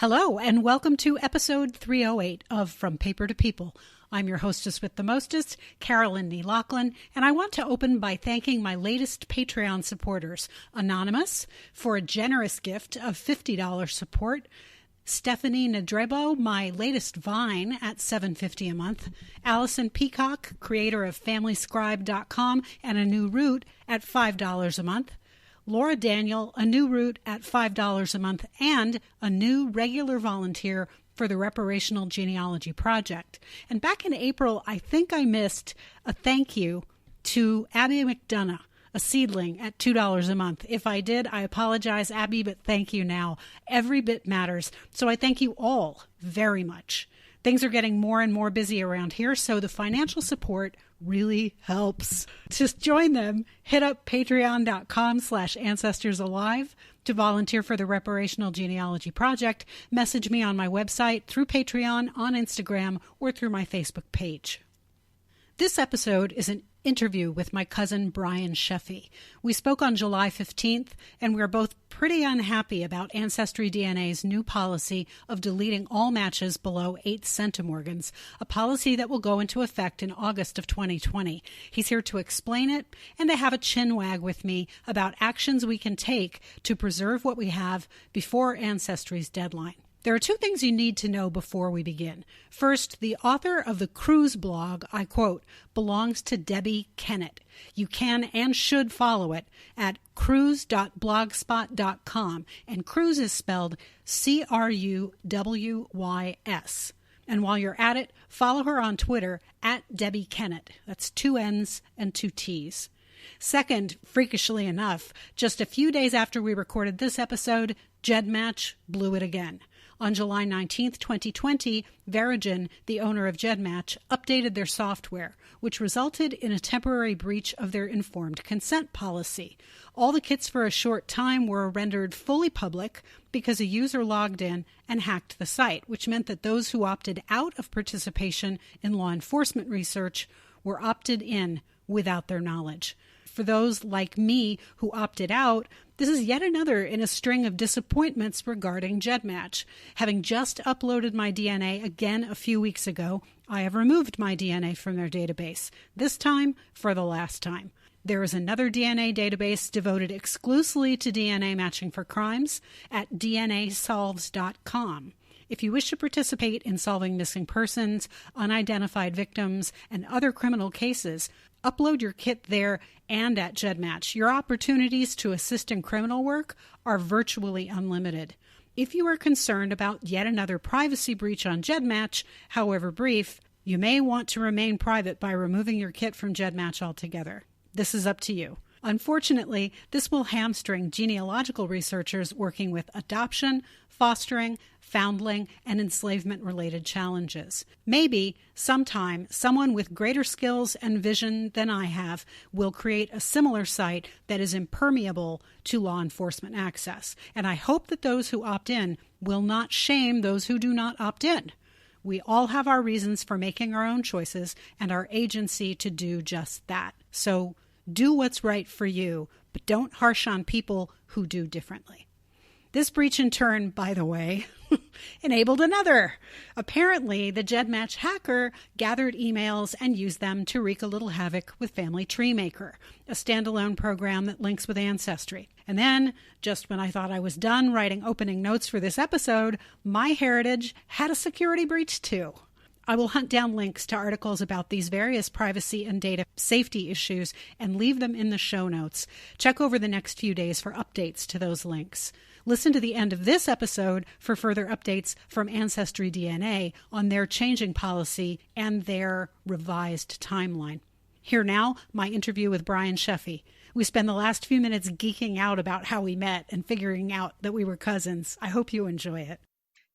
Hello, and welcome to episode 308 of From Paper to People. I'm your hostess with the mostest, Carolyn Nee Lachlan, and I want to open by thanking my latest Patreon supporters, Anonymous, for a generous gift of $50 support, Stephanie Nadrebo, my latest Vine at $7.50 a month, Allison Peacock, creator of FamilyScribe.com and A New Root at $5 a month, Laura Daniel, a new root at $5 a month, and a new regular volunteer for the Reparational Genealogy Project. And back in April, I think I missed a thank you to Abby McDonough, a seedling at $2 a month. If I did, I apologize, Abby, but thank you now. Every bit matters. So I thank you all very much. Things are getting more and more busy around here, so the financial support really helps. Just join them. Hit up patreon.com/ancestorsalive to volunteer for the Reparational Genealogy Project. Message me on my website, through Patreon, on Instagram, or through my Facebook page. This episode is an interview with my cousin Brian Sheffey. We spoke on July 15th, and we are both pretty unhappy about AncestryDNA's new policy of deleting all matches below 8 centimorgans, a policy that will go into effect in August of 2020. He's here to explain it and to have a chin wag with me about actions we can take to preserve what we have before Ancestry's deadline. There are two things you need to know before we begin. First, the author of the Cruise blog, I quote, belongs to Debbie Kennett. You can and should follow it at cruise.blogspot.com, and Cruise is spelled Cruwys. And while you're at it, follow her on Twitter at Debbie Kennett. That's 2 N's and 2 T's. Second, freakishly enough, just a few days after we recorded this episode, GEDmatch blew it again. On July 19th, 2020, Verigen, the owner of GEDmatch, updated their software, which resulted in a temporary breach of their informed consent policy. All the kits for a short time were rendered fully public because a user logged in and hacked the site, which meant that those who opted out of participation in law enforcement research were opted in without their knowledge. For those like me who opted out, this is yet another in a string of disappointments regarding GEDmatch. Having just uploaded my DNA again a few weeks ago, I have removed my DNA from their database, this time for the last time. There is another DNA database devoted exclusively to DNA matching for crimes at DNAsolves.com. If you wish to participate in solving missing persons, unidentified victims, and other criminal cases, upload your kit there and at GEDmatch. Your opportunities to assist in criminal work are virtually unlimited. If you are concerned about yet another privacy breach on GEDmatch, however brief, you may want to remain private by removing your kit from GEDmatch altogether. This is up to you. Unfortunately, this will hamstring genealogical researchers working with adoption, fostering, foundling, and enslavement-related challenges. Maybe, sometime, someone with greater skills and vision than I have will create a similar site that is impermeable to law enforcement access. And I hope that those who opt in will not shame those who do not opt in. We all have our reasons for making our own choices and our agency to do just that. So do what's right for you, but don't harsh on people who do differently. This breach, in turn, by the way, enabled another. Apparently, the GEDmatch hacker gathered emails and used them to wreak a little havoc with Family Tree Maker, a standalone program that links with Ancestry. And then, just when I thought I was done writing opening notes for this episode, MyHeritage had a security breach too. I will hunt down links to articles about these various privacy and data safety issues and leave them in the show notes. Check over the next few days for updates to those links. Listen to the end of this episode for further updates from AncestryDNA on their changing policy and their revised timeline. Here now, my interview with Brian Sheffey. We spend the last few minutes geeking out about how we met and figuring out that we were cousins. I hope you enjoy it.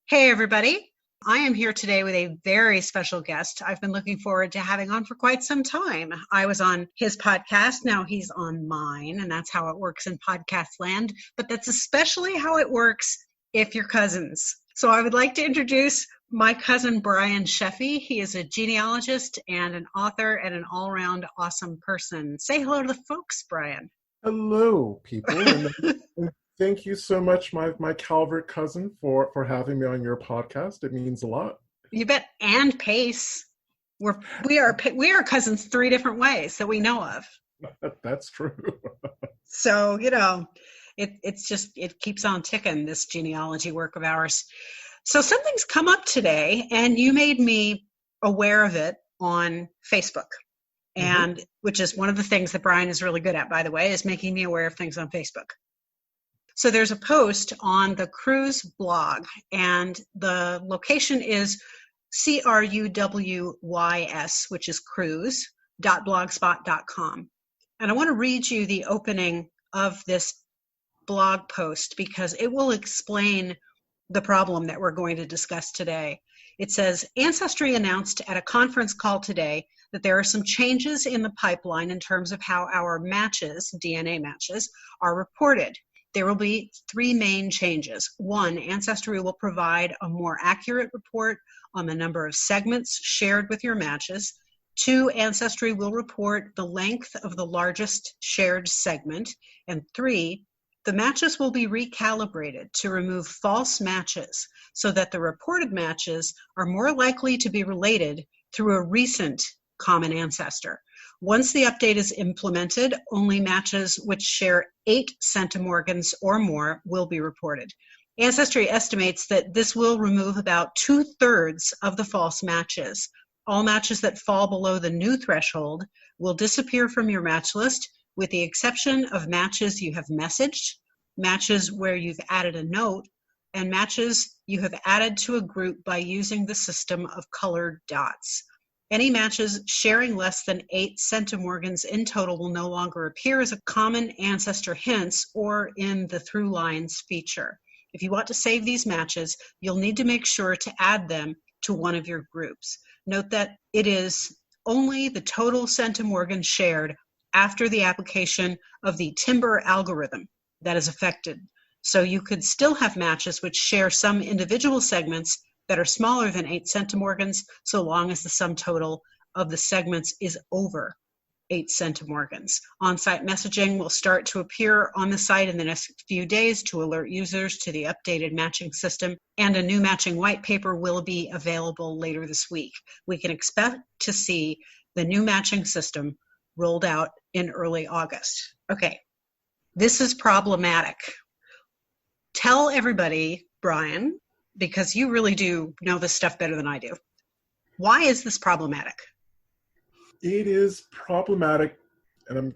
Hey, everybody. I am here today with a very special guest I've been looking forward to having on for quite some time. I was on his podcast. Now he's on mine, and that's how it works in podcast land. But that's especially how it works if you're cousins. So I would like to introduce my cousin, Brian Sheffey. He is a genealogist and an author and an all-around awesome person. Say hello to the folks, Brian. Hello, people. Thank you so much, my Calvert cousin, for having me on your podcast. It means a lot. You bet. And Pace. We are cousins 3 different ways that we know of. That's true. So, it keeps on ticking, this genealogy work of ours. So something's come up today, and you made me aware of it on Facebook. And which is one of the things that Brian is really good at, by the way, is making me aware of things on Facebook. So there's a post on the Cruise blog, and the location is CRUWYS, which is cruise.blogspot.com. And I want to read you the opening of this blog post because it will explain the problem that we're going to discuss today. It says, Ancestry announced at a conference call today that there are some changes in the pipeline in terms of how our matches, DNA matches, are reported. There will be 3 main changes. 1, Ancestry will provide a more accurate report on the number of segments shared with your matches. 2, Ancestry will report the length of the largest shared segment. And 3, the matches will be recalibrated to remove false matches so that the reported matches are more likely to be related through a recent common ancestor. Once the update is implemented, only matches which share 8 centimorgans or more will be reported. Ancestry estimates that this will remove about 2/3 of the false matches. All matches that fall below the new threshold will disappear from your match list, with the exception of matches you have messaged, matches where you've added a note, and matches you have added to a group by using the system of colored dots. Any matches sharing less than 8 centimorgans in total will no longer appear as a common ancestor hints or in the through lines feature. If you want to save these matches, you'll need to make sure to add them to one of your groups. Note that it is only the total centimorgan shared after the application of the Timber algorithm that is affected. So you could still have matches which share some individual segments that are smaller than 8 centimorgans, so long as the sum total of the segments is over 8 centimorgans. On-site messaging will start to appear on the site in the next few days to alert users to the updated matching system, and a new matching white paper will be available later this week. We can expect to see the new matching system rolled out in early August. Okay, this is problematic. Tell everybody, Brian, because you really do know this stuff better than I do. Why is this problematic? It is problematic, and I'm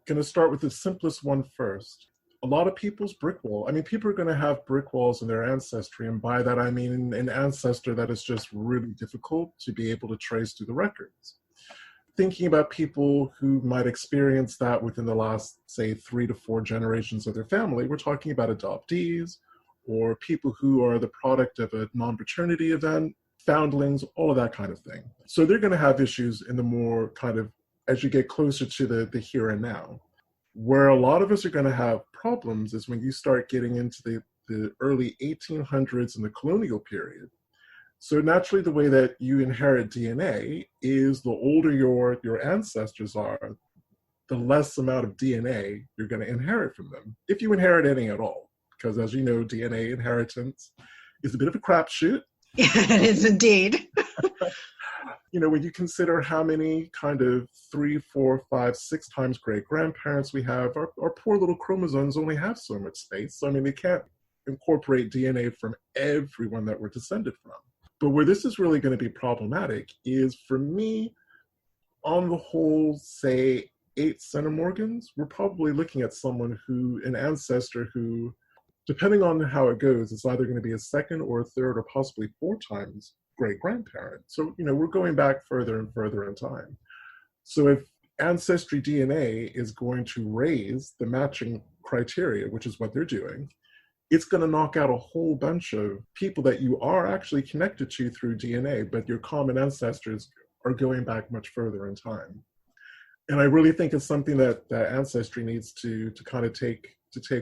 going to start with the simplest one first. A lot of people's brick wall, people are going to have brick walls in their ancestry, and by that I mean an ancestor that is just really difficult to be able to trace through the records. Thinking about people who might experience that within the last, say, 3 to 4 generations of their family, we're talking about adoptees, or people who are the product of a non-paternity event, foundlings, all of that kind of thing. So they're going to have issues in the more kind of, as you get closer to the here and now. Where a lot of us are going to have problems is when you start getting into the early 1800s and the colonial period. So naturally, the way that you inherit DNA is the older your ancestors are, the less amount of DNA you're going to inherit from them, if you inherit any at all. Because as you know, DNA inheritance is a bit of a crapshoot. It is indeed. When you consider how many kind of 3, 4, 5, 6 times great grandparents we have, our poor little chromosomes only have so much space. So, they can't incorporate DNA from everyone that we're descended from. But where this is really going to be problematic is, for me, on the whole, say 8 centimorgans, we're probably looking at an ancestor who, depending on how it goes, it's either going to be a 2nd or a 3rd or possibly 4 times great-grandparent. So, we're going back further and further in time. So if AncestryDNA is going to raise the matching criteria, which is what they're doing, it's going to knock out a whole bunch of people that you are actually connected to through DNA, but your common ancestors are going back much further in time. And I really think it's something that Ancestry needs to kind of take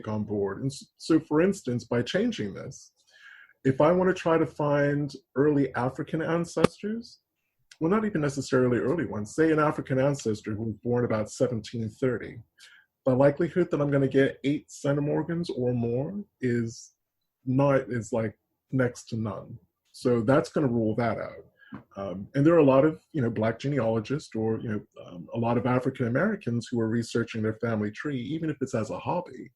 on board. And so, for instance, by changing this, if I want to try to find early African ancestors, well, not even necessarily early ones, say an African ancestor who was born about 1730, the likelihood that I'm going to get 8 centimorgans or more is like next to none. So that's going to rule that out. And there are a lot of, Black genealogists or, a lot of African Americans who are researching their family tree, even if it's as a hobby,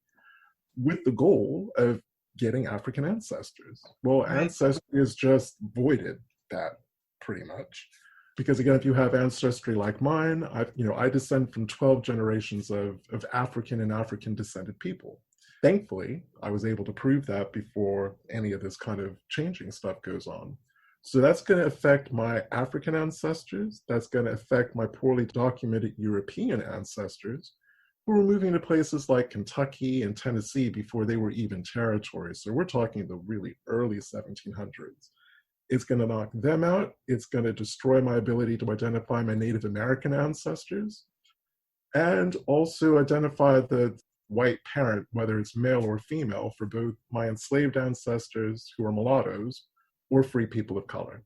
with the goal of getting African ancestors. Well, right. Ancestry has just voided that pretty much. Because again, if you have ancestry like mine, I descend from 12 generations of African and African descended people. Thankfully, I was able to prove that before any of this kind of changing stuff goes on. So that's going to affect my African ancestors. That's going to affect my poorly documented European ancestors who were moving to places like Kentucky and Tennessee before they were even territories. So we're talking the really early 1700s. It's going to knock them out. It's going to destroy my ability to identify my Native American ancestors and also identify the white parent, whether it's male or female, for both my enslaved ancestors who are mulattoes or free people of color.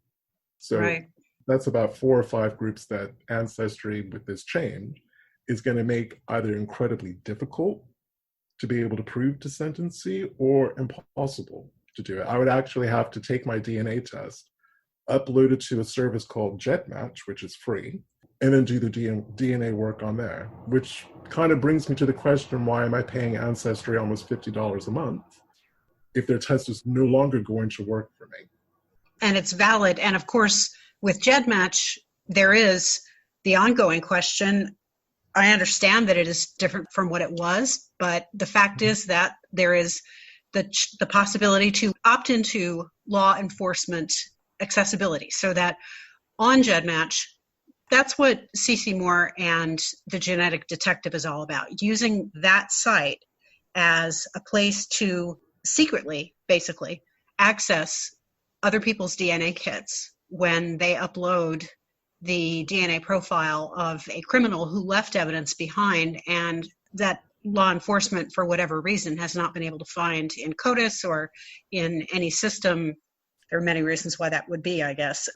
So right. That's about 4 or 5 groups that ancestry with this change is going to make either incredibly difficult to be able to prove descendancy or impossible to do it. I would actually have to take my DNA test, upload it to a service called GEDmatch, which is free, and then do the DNA work on there, which kind of brings me to the question, why am I paying Ancestry almost $50 a month if their test is no longer going to work for me? And it's valid. And of course, with GEDmatch, there is the ongoing question. I understand that it is different from what it was, but the fact is that there is the possibility to opt into law enforcement accessibility, so that on GEDmatch, that's what CeCe Moore and the Genetic Detective is all about, using that site as a place to secretly, basically, access other people's DNA kits when they upload the DNA profile of a criminal who left evidence behind and that law enforcement, for whatever reason, has not been able to find in CODIS or in any system. There are many reasons why that would be, I guess.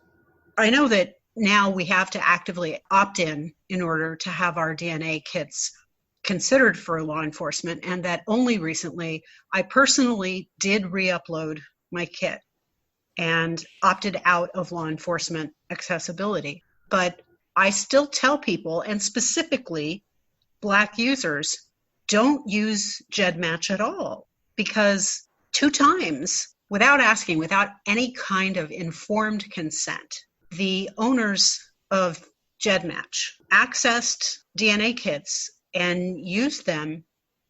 I know that now we have to actively opt in order to have our DNA kits considered for law enforcement, and that only recently I personally did re-upload my kit and opted out of law enforcement accessibility. But I still tell people, and specifically Black users, don't use GEDmatch at all, because 2 times, without asking, without any kind of informed consent, the owners of GEDmatch accessed DNA kits and used them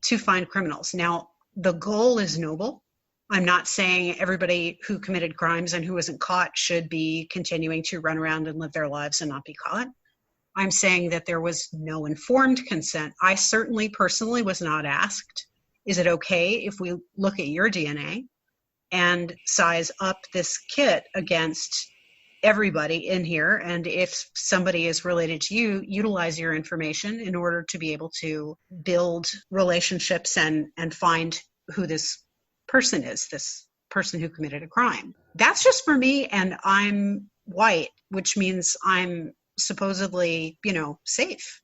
to find criminals. Now, the goal is noble. I'm not saying everybody who committed crimes and who isn't caught should be continuing to run around and live their lives and not be caught. I'm saying that there was no informed consent. I certainly personally was not asked, is it okay if we look at your DNA and size up this kit against everybody in here? And if somebody is related to you, utilize your information in order to be able to build relationships and find who this person is, this person who committed a crime. That's just for me, and I'm white, which means I'm supposedly, safe.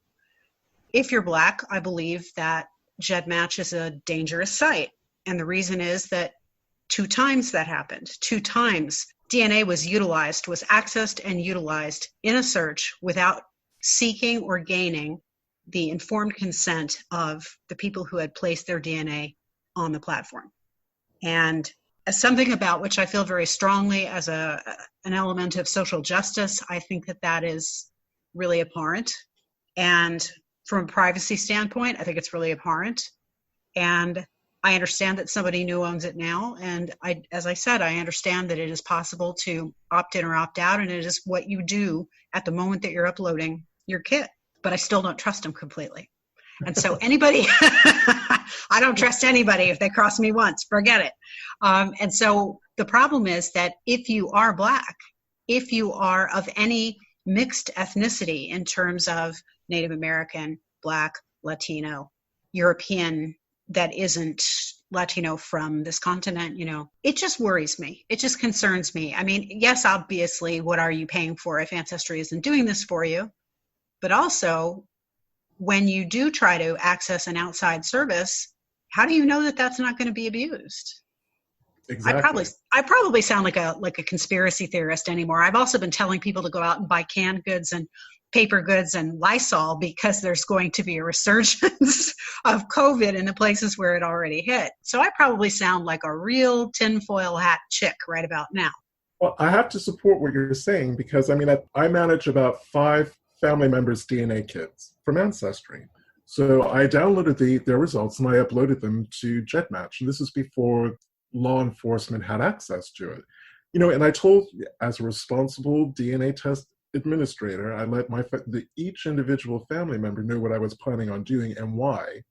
If you're Black, I believe that GEDmatch is a dangerous site. And the reason is that 2 times that happened. 2 times DNA was accessed and utilized in a search without seeking or gaining the informed consent of the people who had placed their DNA on the platform. And as something about which I feel very strongly as an element of social justice, I think that is really abhorrent. And from a privacy standpoint, I think it's really abhorrent. And I understand that somebody new owns it now. And as I said, I understand that it is possible to opt in or opt out, and it is what you do at the moment that you're uploading your kit. But I still don't trust them completely. And so anybody, I don't trust anybody. If they cross me once, forget it. And so the problem is that if you are Black, if you are of any mixed ethnicity in terms of Native American, Black, Latino, European, that isn't Latino from this continent, it just worries me. It just concerns me. I mean, yes, obviously, what are you paying for if Ancestry isn't doing this for you? But also, when you do try to access an outside service, how do you know that that's not going to be abused? Exactly. I probably sound like a conspiracy theorist anymore. I've also been telling people to go out and buy canned goods and paper goods and Lysol because there's going to be a resurgence of COVID in the places where it already hit. So I probably sound like a real tinfoil hat chick right about now. Well, I have to support what you're saying because, I mean, I manage about 5 family members' DNA kits from Ancestry. So I downloaded their results and I uploaded them to GEDmatch. And this is before law enforcement had access to it. And I told, as a responsible DNA test administrator, I let each individual family member know what I was planning on doing and why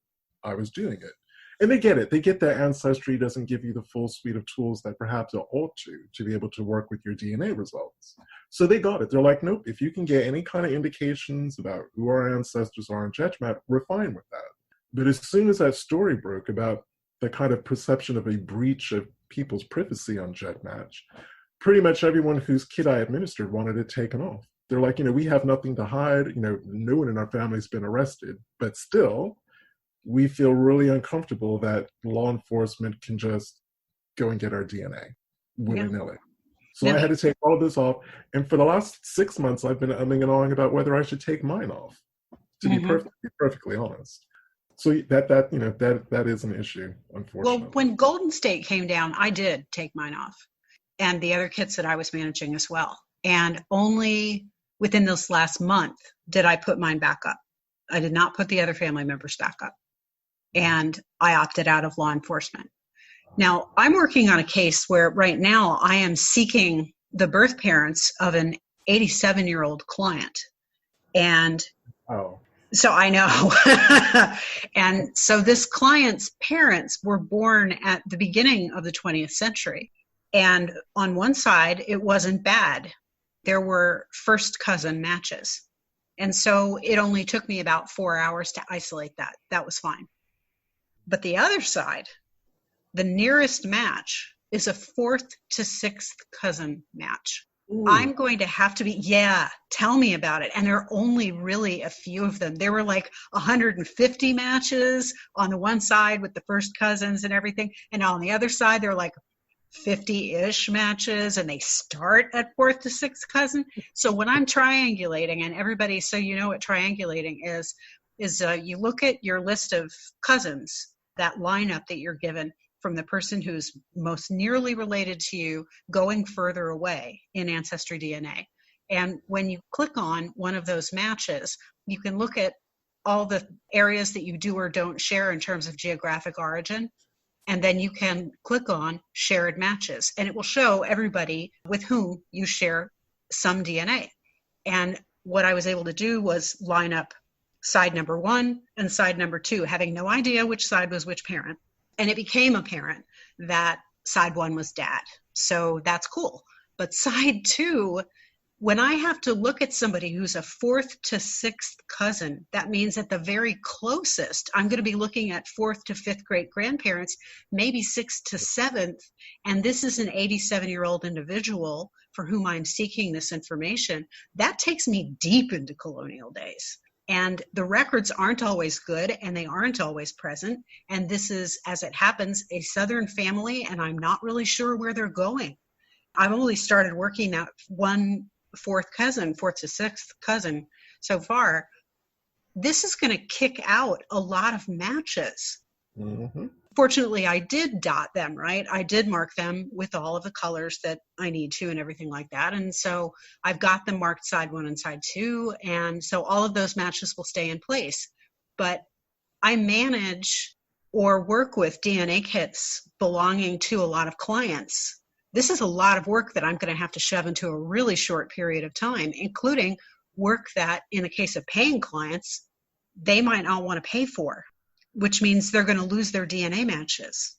I was doing it. And they get it. They get that Ancestry doesn't give you the full suite of tools that perhaps it ought to be able to work with your DNA results. So they got it. They're like, nope, if you can get any kind of indications about who our ancestors are in GEDmatch, we're fine with that. But as soon as that story broke about the kind of perception of a breach of people's privacy on GEDmatch, pretty much everyone whose kit I administered wanted it taken off. They're like, we have nothing to hide. No one in our family's been arrested, but still, we feel really uncomfortable that law enforcement can just go and get our DNA willy-nilly. So I had to take all of this off. And for the last 6 months, I've been umming and ahhing about whether I should take mine off, to be perfectly honest. So that is an issue, unfortunately. Well, when Golden State came down, I did take mine off and the other kits that I was managing as well. And only within this last month did I put mine back up. I did not put the other family members back up. And I opted out of law enforcement. Now, I'm working on a case where right now I am seeking the birth parents of an 87-year-old client. And so I know. And so this client's parents were born at the beginning of the 20th century. And on one side, it wasn't bad. There were first cousin matches. And so it only took me about 4 hours to isolate that. That was fine. But the other side, the nearest match is a 4th to 6th cousin match. Ooh. I'm going to have to tell me about it. And there are only really a few of them. There were like 150 matches on the one side with the first cousins and everything. And on the other side, there are like 50-ish matches, and they start at 4th to 6th cousin. So when I'm triangulating, and everybody, so you know what triangulating is you look at your list of cousins, that lineup that you're given from the person who's most nearly related to you going further away in AncestryDNA. And when you click on one of those matches, you can look at all the areas that you do or don't share in terms of geographic origin. And then you can click on shared matches, and it will show everybody with whom you share some DNA. And what I was able to do was line up side number 1 and side number 2, having no idea which side was which parent. And it became apparent that side 1 was dad. So that's cool. But side 2, when I have to look at somebody who's a 4th to 6th cousin, that means at the very closest, I'm going to be looking at 4th to 5th great grandparents, maybe 6th to 7th. And this is an 87-year-old individual for whom I'm seeking this information. That takes me deep into colonial days. And the records aren't always good, and they aren't always present. And this is, as it happens, a Southern family, and I'm not really sure where they're going. I've only started working that 1/4 cousin, 4th to 6th cousin so far. This is going to kick out a lot of matches. Mm-hmm. Fortunately, I did dot them, right? I did mark them with all of the colors that I need to and everything like that. And so I've got them marked side 1 and side 2. And so all of those matches will stay in place. But I manage or work with DNA kits belonging to a lot of clients. This is a lot of work that I'm going to have to shove into a really short period of time, including work that, in the case of paying clients, they might not want to pay for, which means they're going to lose their DNA matches.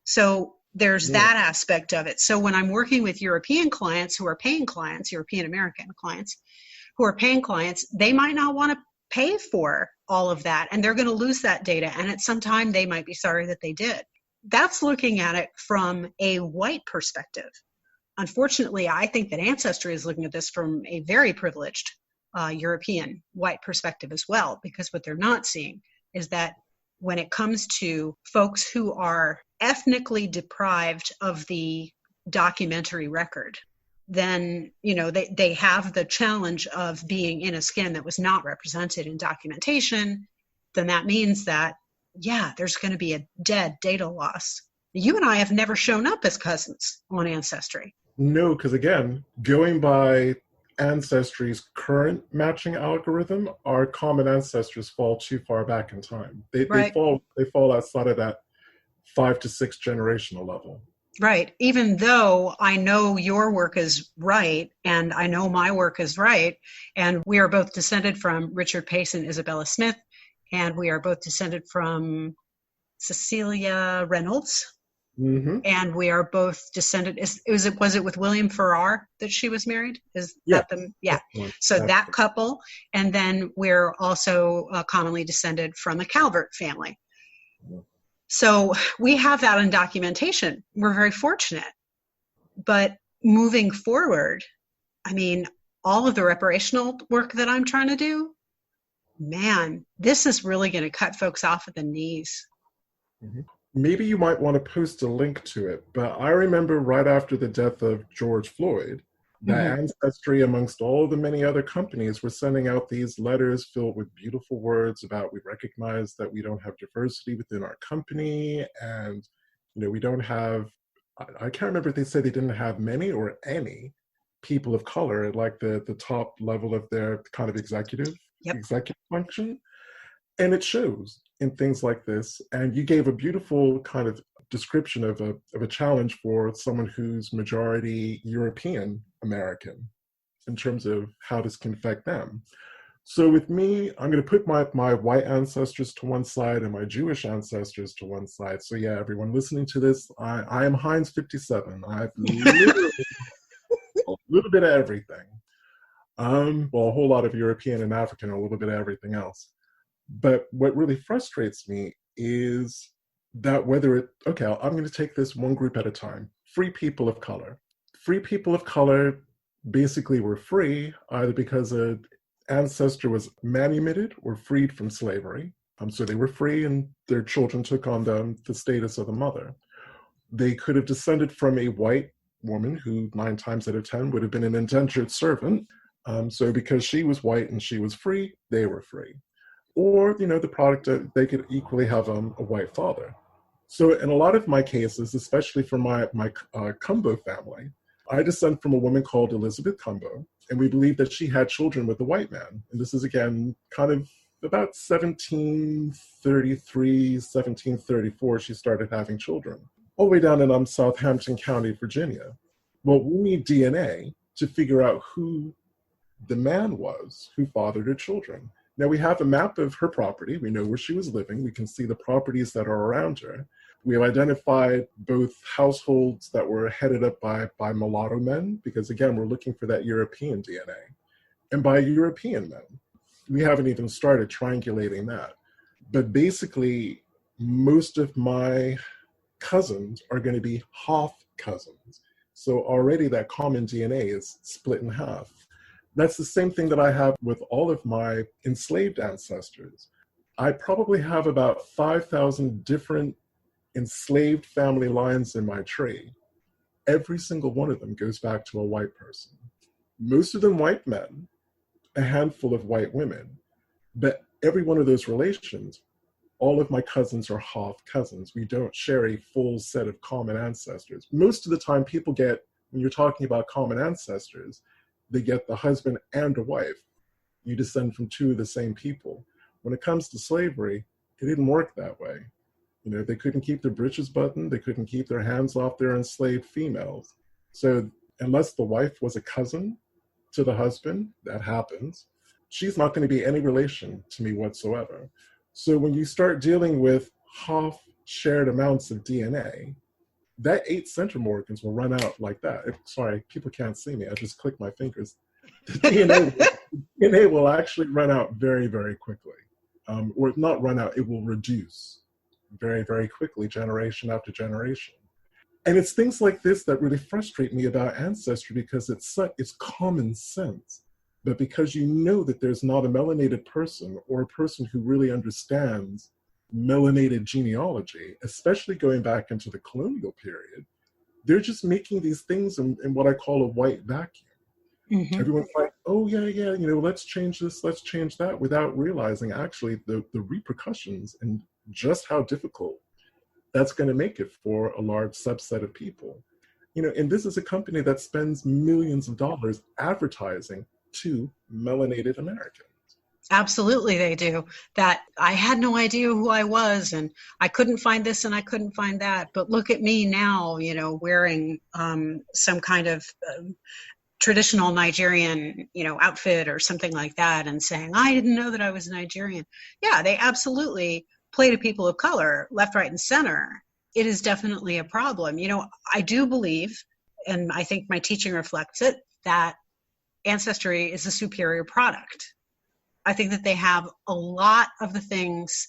So there's that aspect of it. So when I'm working with European clients who are paying clients, European American clients who are paying clients, they might not want to pay for all of that, and they're going to lose that data. And at some time, they might be sorry that they did. That's looking at it from a white perspective. Unfortunately, I think that Ancestry is looking at this from a very privileged European white perspective as well, because what they're not seeing is that when it comes to folks who are ethnically deprived of the documentary record, then, they have the challenge of being in a skin that was not represented in documentation. Then that means that, there's going to be a dead data loss. You and I have never shown up as cousins on Ancestry. No, because again, going by Ancestry's current matching algorithm, our common ancestors fall too far back in time. They fall outside of that 5 to 6 generational level. Right. Even though I know your work is right, and I know my work is right, and we are both descended from Richard Pace and Isabella Smith, and we are both descended from Cecilia Reynolds. Mm-hmm. And we are both descended. Was it with William Farrar that she was married? That them? Yeah. So that couple, and then we're also commonly descended from the Calvert family. So we have that in documentation. We're very fortunate. But moving forward, all of the reparational work that I'm trying to do, man, this is really going to cut folks off at the knees. Mm-hmm. Maybe you might want to post a link to it, but I remember right after the death of George Floyd, that Ancestry, amongst all the many other companies, were sending out these letters filled with beautiful words about, we recognize that we don't have diversity within our company, and we don't have, I can't remember if they said they didn't have many or any people of color at like the top level of their kind of executive function. And it shows in things like this. And you gave a beautiful kind of description of a challenge for someone who's majority European American in terms of how this can affect them. So with me, I'm going to put my white ancestors to one side and my Jewish ancestors to one side. So yeah, everyone listening to this, I am Heinz 57. I've literally a little bit of everything. A whole lot of European and African, a little bit of everything else. But what really frustrates me is that I'm going to take this one group at a time. Free people of color. Free people of color basically were free either because an ancestor was manumitted or freed from slavery. So they were free and their children took on the status of the mother. They could have descended from a white woman who 9 times out of 10 would have been an indentured servant. So because she was white and she was free, they were free. Or, the product, they could equally have a white father. So in a lot of my cases, especially for my Cumbo family, I descend from a woman called Elizabeth Cumbo, and we believe that she had children with a white man. And this is, again, kind of about 1733, 1734, she started having children, all the way down in Southampton County, Virginia. Well, we need DNA to figure out who the man was who fathered her children. Now we have a map of her property. We know where she was living. We can see the properties that are around her. We have identified both households that were headed up by mulatto men, because again, we're looking for that European DNA, and by European men. We haven't even started triangulating that. But basically, most of my cousins are going to be half cousins. So already that common DNA is split in half. That's the same thing that I have with all of my enslaved ancestors. I probably have about 5,000 different enslaved family lines in my tree. Every single one of them goes back to a white person. Most of them white men, a handful of white women. But every one of those relations, all of my cousins are half cousins. We don't share a full set of common ancestors. Most of the time people get, when you're talking about common ancestors, they get the husband and a wife. You descend from 2 of the same people. When it comes to slavery, it didn't work that way. They couldn't keep their breeches buttoned. They couldn't keep their hands off their enslaved females. So unless the wife was a cousin to the husband, that happens, she's not going to be any relation to me whatsoever. So when you start dealing with half shared amounts of DNA, that 8 centromorgans will run out like that. Sorry, people can't see me. I just clicked my fingers. The DNA will actually run out very, very quickly. Or not run out, it will reduce very, very quickly, generation after generation. And it's things like this that really frustrate me about Ancestry, because it's common sense. But because you know that there's not a melanated person or a person who really understands melanated genealogy, especially going back into the colonial period, they're just making these things in what I call a white vacuum. Mm-hmm. Everyone's like, oh, yeah, let's change this, let's change that, without realizing actually the repercussions and just how difficult that's going to make it for a large subset of people. And this is a company that spends millions of dollars advertising to melanated Americans. Absolutely, they do. That I had no idea who I was, and I couldn't find this and I couldn't find that. But look at me now, wearing some kind of traditional Nigerian, outfit or something like that, and saying, I didn't know that I was Nigerian. Yeah, they absolutely play to people of color, left, right, and center. It is definitely a problem. I do believe, and I think my teaching reflects it, that Ancestry is a superior product. I think that they have a lot of the things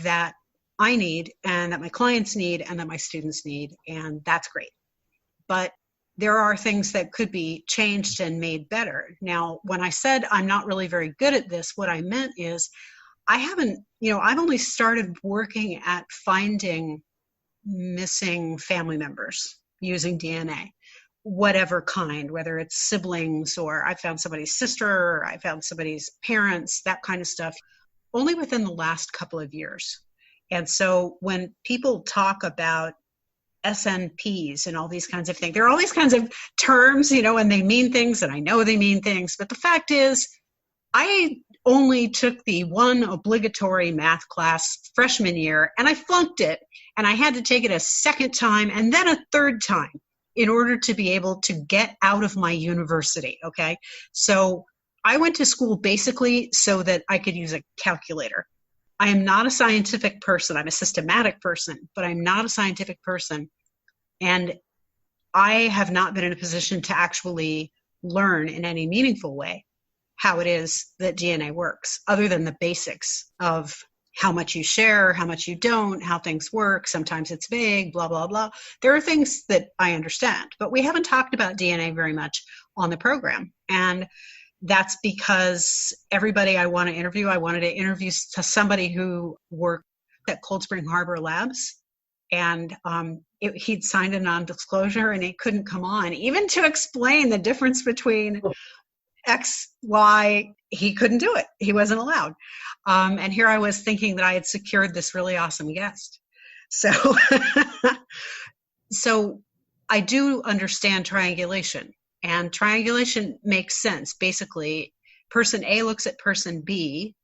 that I need and that my clients need and that my students need, and that's great. But there are things that could be changed and made better. Now, when I said I'm not really very good at this, what I meant is I've only started working at finding missing family members using DNA. Whatever kind, whether it's siblings or I found somebody's sister or I found somebody's parents, that kind of stuff, only within the last couple of years. And so when people talk about SNPs and all these kinds of things, there are all these kinds of terms, and they mean things, and I know they mean things, but the fact is, I only took the one obligatory math class freshman year, and I flunked it, and I had to take it a second time and then a third time in order to be able to get out of my university, okay? So I went to school basically so that I could use a calculator. I am not a scientific person. I'm a systematic person, but I'm not a scientific person. And I have not been in a position to actually learn in any meaningful way how it is that DNA works, other than the basics of how much you share, how much you don't, how things work. Sometimes it's vague, blah, blah, blah. There are things that I understand, but we haven't talked about DNA very much on the program. And that's because everybody I wanted to interview somebody who worked at Cold Spring Harbor Labs. And he'd signed a non-disclosure and he couldn't come on, even to explain the difference between X, Y, he couldn't do it. He wasn't allowed. And here I was thinking that I had secured this really awesome guest. So, so I do understand triangulation, and triangulation makes sense. Basically, person A looks at person B,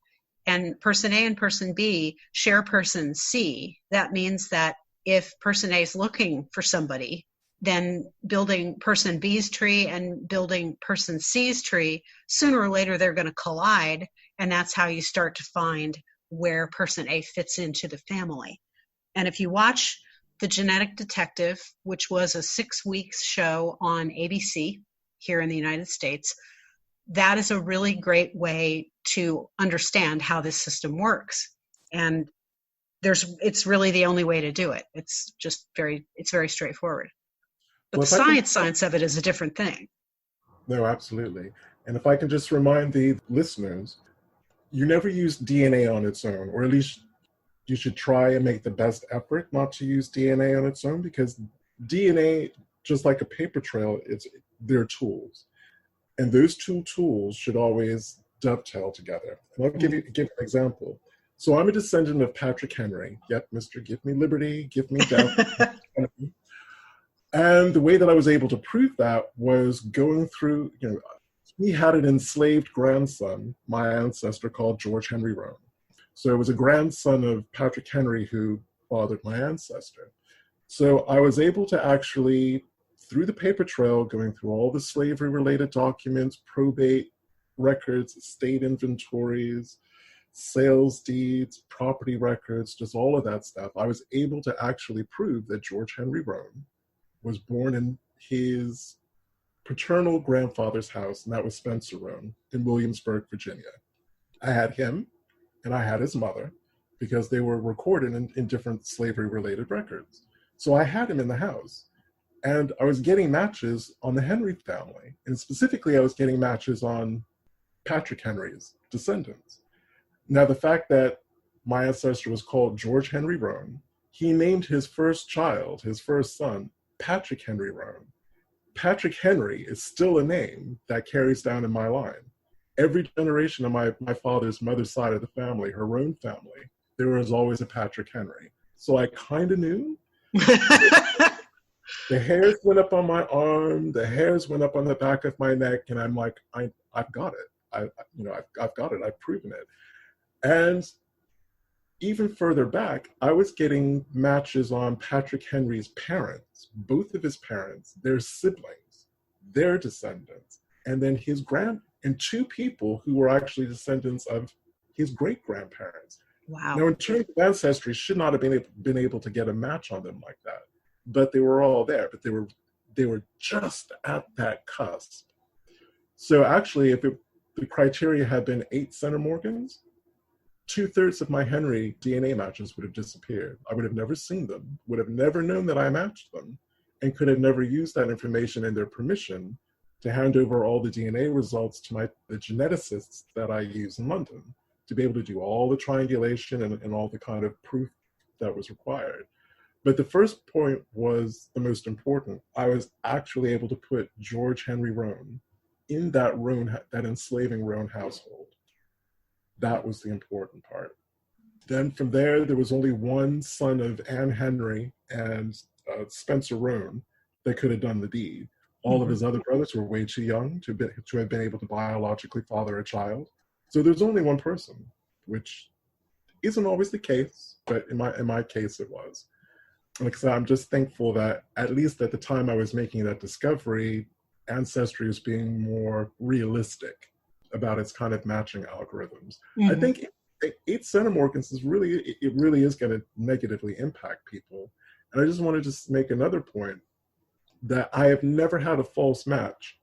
and person A and person B share person C. That means that if person A is looking for somebody, then building person B's tree and building person C's tree, sooner or later they're going to collide, and that's how you start to find where person A fits into the family. And if you watch The Genetic Detective, which was a 6-week show on ABC here in the United States, that is a really great way to understand how this system works. And it's really the only way to do it. It's very straightforward. But the science of it is a different thing. No, absolutely. And if I can just remind the listeners, you never use DNA on its own, or at least you should try and make the best effort not to use DNA on its own, because DNA, just like a paper trail, they're tools. And those two tools should always dovetail together. And I'll give you an example. So I'm a descendant of Patrick Henry. Yep, Mr. Give Me Liberty, Give Me Death. And the way that I was able to prove that was going through, he had an enslaved grandson, my ancestor, called George Henry Rome. So it was a grandson of Patrick Henry who fathered my ancestor. So I was able to actually, through the paper trail, going through all the slavery-related documents, probate records, estate inventories, sales deeds, property records, just all of that stuff, I was able to actually prove that George Henry Rome was born in his paternal grandfather's house, and that was Spencer Rome in Williamsburg, Virginia. I had him and I had his mother because they were recorded in different slavery-related records. So I had him in the house, and I was getting matches on the Henry family. And specifically, I was getting matches on Patrick Henry's descendants. Now, the fact that my ancestor was called George Henry Roan, he named his first child, his first son, Patrick Henry Roan. Patrick Henry is still a name that carries down in my line. Every generation of my father's mother's side of the family, her Roan family, there was always a Patrick Henry. So I kind of knew. The hairs went up on my arm, the hairs went up on the back of my neck, and I'm like, I've got it. I've got it. I've proven it. And even further back, I was getting matches on Patrick Henry's parents, both of his parents, their siblings, their descendants, and then and two people who were actually descendants of his great-grandparents. Wow. Now, in terms of ancestry, should not have been able to get a match on them like that, but they were all there. But they were just at that cusp. So actually, if the criteria had been 8 centimorgans, 2/3 of my Henry DNA matches would have disappeared. I would have never seen them, would have never known that I matched them, and could have never used that information and their permission to hand over all the DNA results to the geneticists that I use in London to be able to do all the triangulation and all the kind of proof that was required. But the first point was the most important. I was actually able to put George Henry Roan in that enslaving Roan household. That was the important part. Then from there was only one son of Anne Henry and Spencer Roan that could have done the deed. All of his other brothers were way too young to have been able to biologically father a child. So there's only one person, which isn't always the case, but in my case it was. Like I said, I'm just thankful that at least at the time I was making that discovery, Ancestry was being more realistic about its kind of matching algorithms. I think 8 centimorgans really is going to negatively impact people. And I just wanted to make another point that I have never had a false match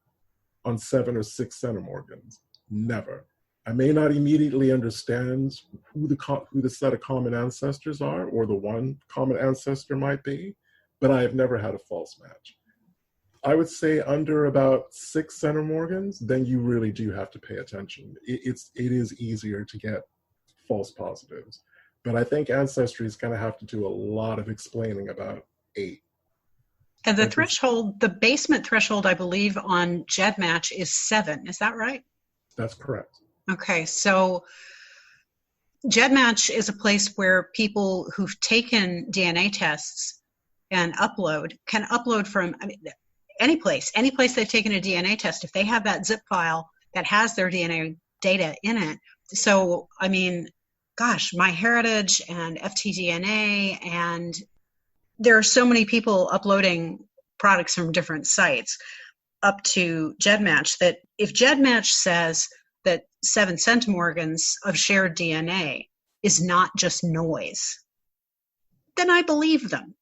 on 7 or 6 centimorgans. Never. I may not immediately understand who the set of common ancestors are, or the one common ancestor might be, but I have never had a false match. I would say under about 6 centimorgans, then you really do have to pay attention. It is easier to get false positives. But I think Ancestry is going to have to do a lot of explaining about 8. And the threshold, the basement threshold, I believe, on GEDmatch is 7. Is that right? That's correct. Okay, so GEDmatch is a place where people who've taken DNA tests and can upload from any place they've taken a DNA test. If they have that zip file that has their DNA data in it. So, I mean, gosh, MyHeritage and FTDNA, and there are so many people uploading products from different sites up to GEDmatch that if GEDmatch says that 7 centimorgans of shared DNA is not just noise, then I believe them.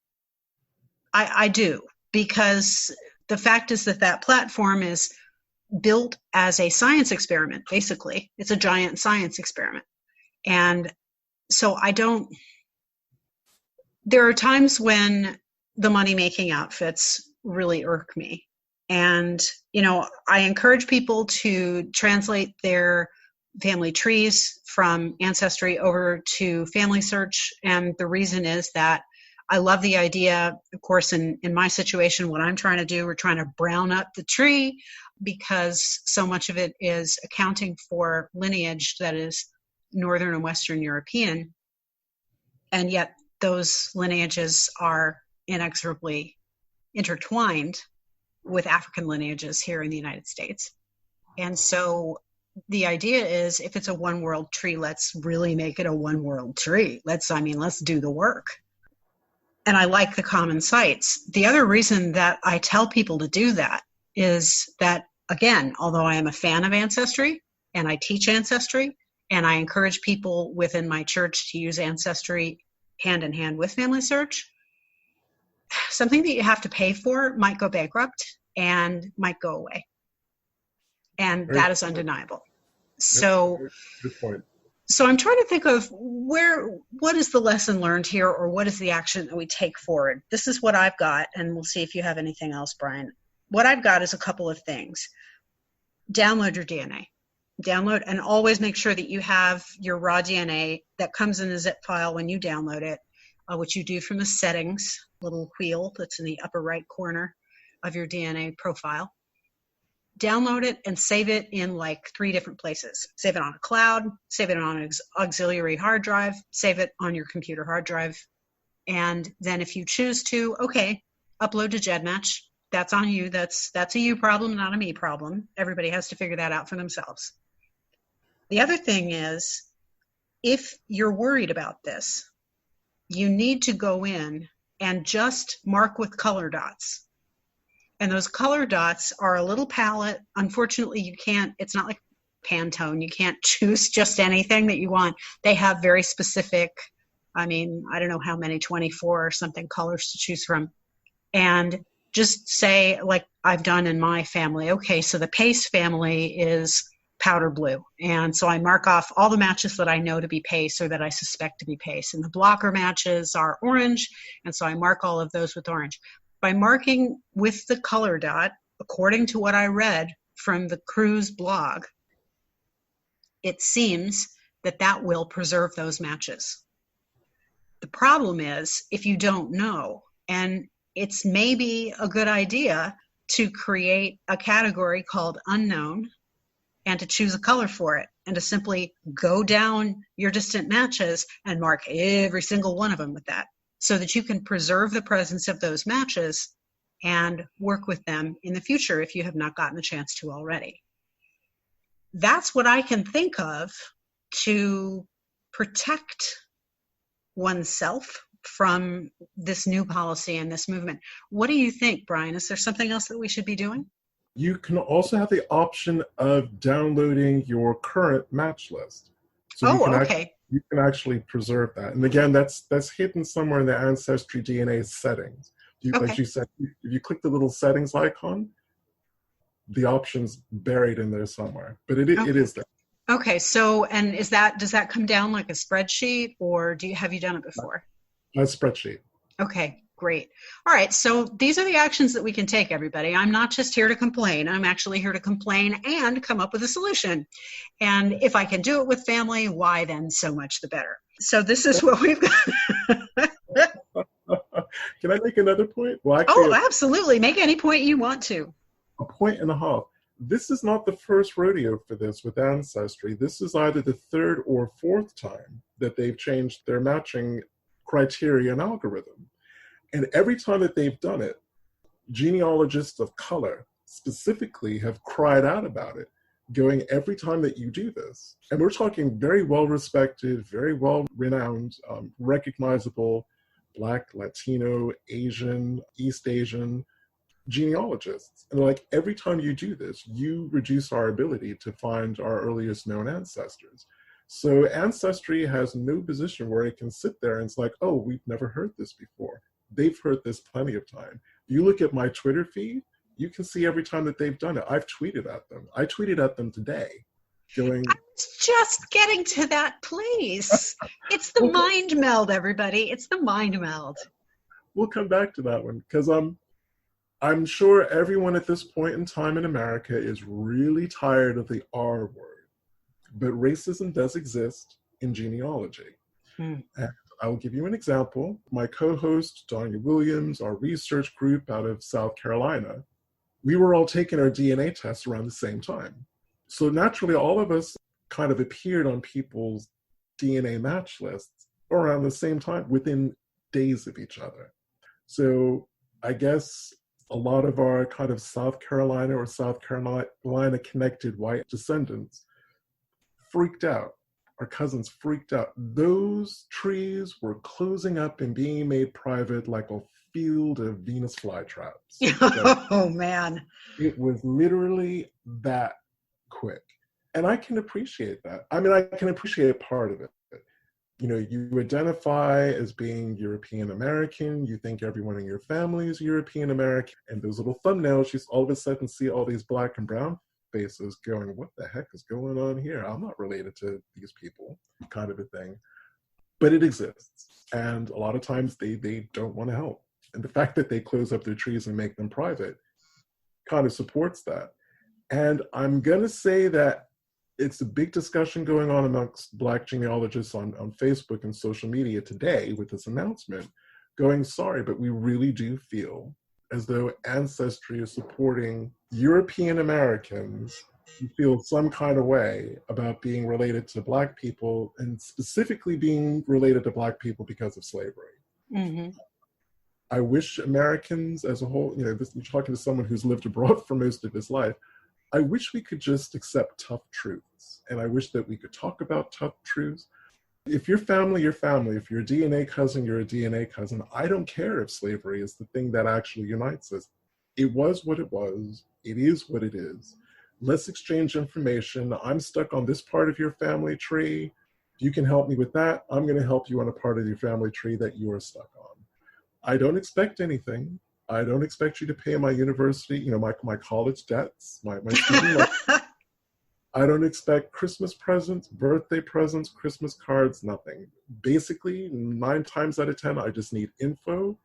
I do, because the fact is that platform is built as a science experiment, basically. It's a giant science experiment. And so there are times when the money-making outfits really irk me. And, I encourage people to translate their family trees from Ancestry over to Family Search. And the reason is that I love the idea. Of course, in my situation, what I'm trying to do, we're trying to brown up the tree because so much of it is accounting for lineage that is Northern and Western European. And yet those lineages are inexorably intertwined with African lineages here in the United States. And so the idea is, if it's a one world tree, let's really make it a one world tree. Let's do the work. And I like the common sites. The other reason that I tell people to do that is that, again, although I am a fan of Ancestry and I teach Ancestry and I encourage people within my church to use Ancestry hand in hand with Family Search, something that you have to pay for might go bankrupt and might go away. And that is undeniable. So, good point. So I'm trying to think of what is the lesson learned here, or what is the action that we take forward? This is what I've got, and we'll see if you have anything else, Brian. What I've got is a couple of things. Download your DNA. download, and always make sure that you have your raw DNA that comes in a zip file when you download it, which you do from the settings little wheel that's in the upper right corner of your DNA profile. Download it and save it in like 3 different places. Save it on a cloud, save it on an auxiliary hard drive, save it on your computer hard drive. And then if you choose to, okay, upload to GEDmatch. That's on you. That's a you problem, not a me problem. Everybody has to figure that out for themselves. The other thing is, if you're worried about this, you need to go in and just mark with color dots. And those color dots are a little palette. Unfortunately, you can't, it's not like Pantone. You can't choose just anything that you want. They have very specific, I don't know how many, 24 or something colors to choose from. And just say, like I've done in my family, okay, so the Pace family is powder blue. And so I mark off all the matches that I know to be Pace or that I suspect to be Pace. And the blocker matches are orange. And so I mark all of those with orange. By marking with the color dot, according to what I read from the Cruz blog, it seems that that will preserve those matches. The problem is if you don't know, and it's maybe a good idea to create a category called unknown and to choose a color for it and to simply go down your distant matches and mark every single one of them with that so that you can preserve the presence of those matches and work with them in the future if you have not gotten the chance to already. That's what I can think of to protect oneself from this new policy and this movement. What do you think, Brian? Is there something else that we should be doing? You can also have the option of downloading your current match list. So you can actually preserve that. And again, that's hidden somewhere in the AncestryDNA settings. Like you said, if you click the little settings icon, the option's buried in there somewhere. But it is there. Okay, so and does that come down like a spreadsheet, or have you done it before? A spreadsheet. Okay, great. All right, so these are the actions that we can take, everybody. I'm not just here to complain. I'm actually here to complain and come up with a solution. And if I can do it with family, why then so much the better. So this is what we've got. Can I make another point? Well, actually, absolutely. Make any point you want to. A point and a half. This is not the first rodeo for this with Ancestry. This is either the 3rd or 4th time that they've changed their matching criteria and algorithm. And every time that they've done it, genealogists of color specifically have cried out about it, going, every time that you do this, and we're talking very well-respected, very well-renowned, recognizable Black, Latino, Asian, East Asian genealogists. And like, every time you do this, you reduce our ability to find our earliest known ancestors. So Ancestry has no position where it can sit there and it's like, oh, we've never heard this before. They've heard this plenty of time. You look at my Twitter feed, you can see every time that they've done it. I've tweeted at them. I tweeted at them today. I was just getting to that place. It's the mind meld, everybody. It's the mind meld. We'll come back to that one because I'm sure everyone at this point in time in America is really tired of the R word, but racism does exist in genealogy. And I will give you an example. My co-host, Donya Williams, our research group out of South Carolina, we were all taking our DNA tests around the same time. So naturally, all of us kind of appeared on people's DNA match lists around the same time, within days of each other. So I guess a lot of our kind of South Carolina or South Carolina connected white descendants freaked out. Our cousins freaked out. Those trees were closing up and being made private like a field of Venus flytraps. Oh, man. It was literally that quick. And I can appreciate that. I mean, I can appreciate part of it. You know, you identify as being European American, you think everyone in your family is European American, and those little thumbnails, you all of a sudden see all these Black and brown faces going, what the heck is going on here? I'm not related to these people, kind of a thing. But it exists. And a lot of times they don't want to help. And the fact that they close up their trees and make them private kind of supports that. And I'm going to say that it's a big discussion going on amongst Black genealogists on Facebook and social media today with this announcement, going, sorry, but we really do feel as though Ancestry is supporting European Americans who feel some kind of way about being related to Black people, and specifically being related to Black people because of slavery. Mm-hmm. I wish Americans as a whole, you're talking to someone who's lived abroad for most of his life, I wish we could just accept tough truths. And I wish that we could talk about tough truths. If you're family, you're family. If you're a DNA cousin, you're a DNA cousin. I don't care if slavery is the thing that actually unites us. It was what it was. It is what it is. Let's exchange information. I'm stuck on this part of your family tree. If you can help me with that, I'm going to help you on a part of your family tree that you are stuck on. I don't expect anything. I don't expect you to pay my university, my college debts, my student loan. I don't expect Christmas presents, birthday presents, Christmas cards, nothing. Basically, 9 times out of 10, I just need info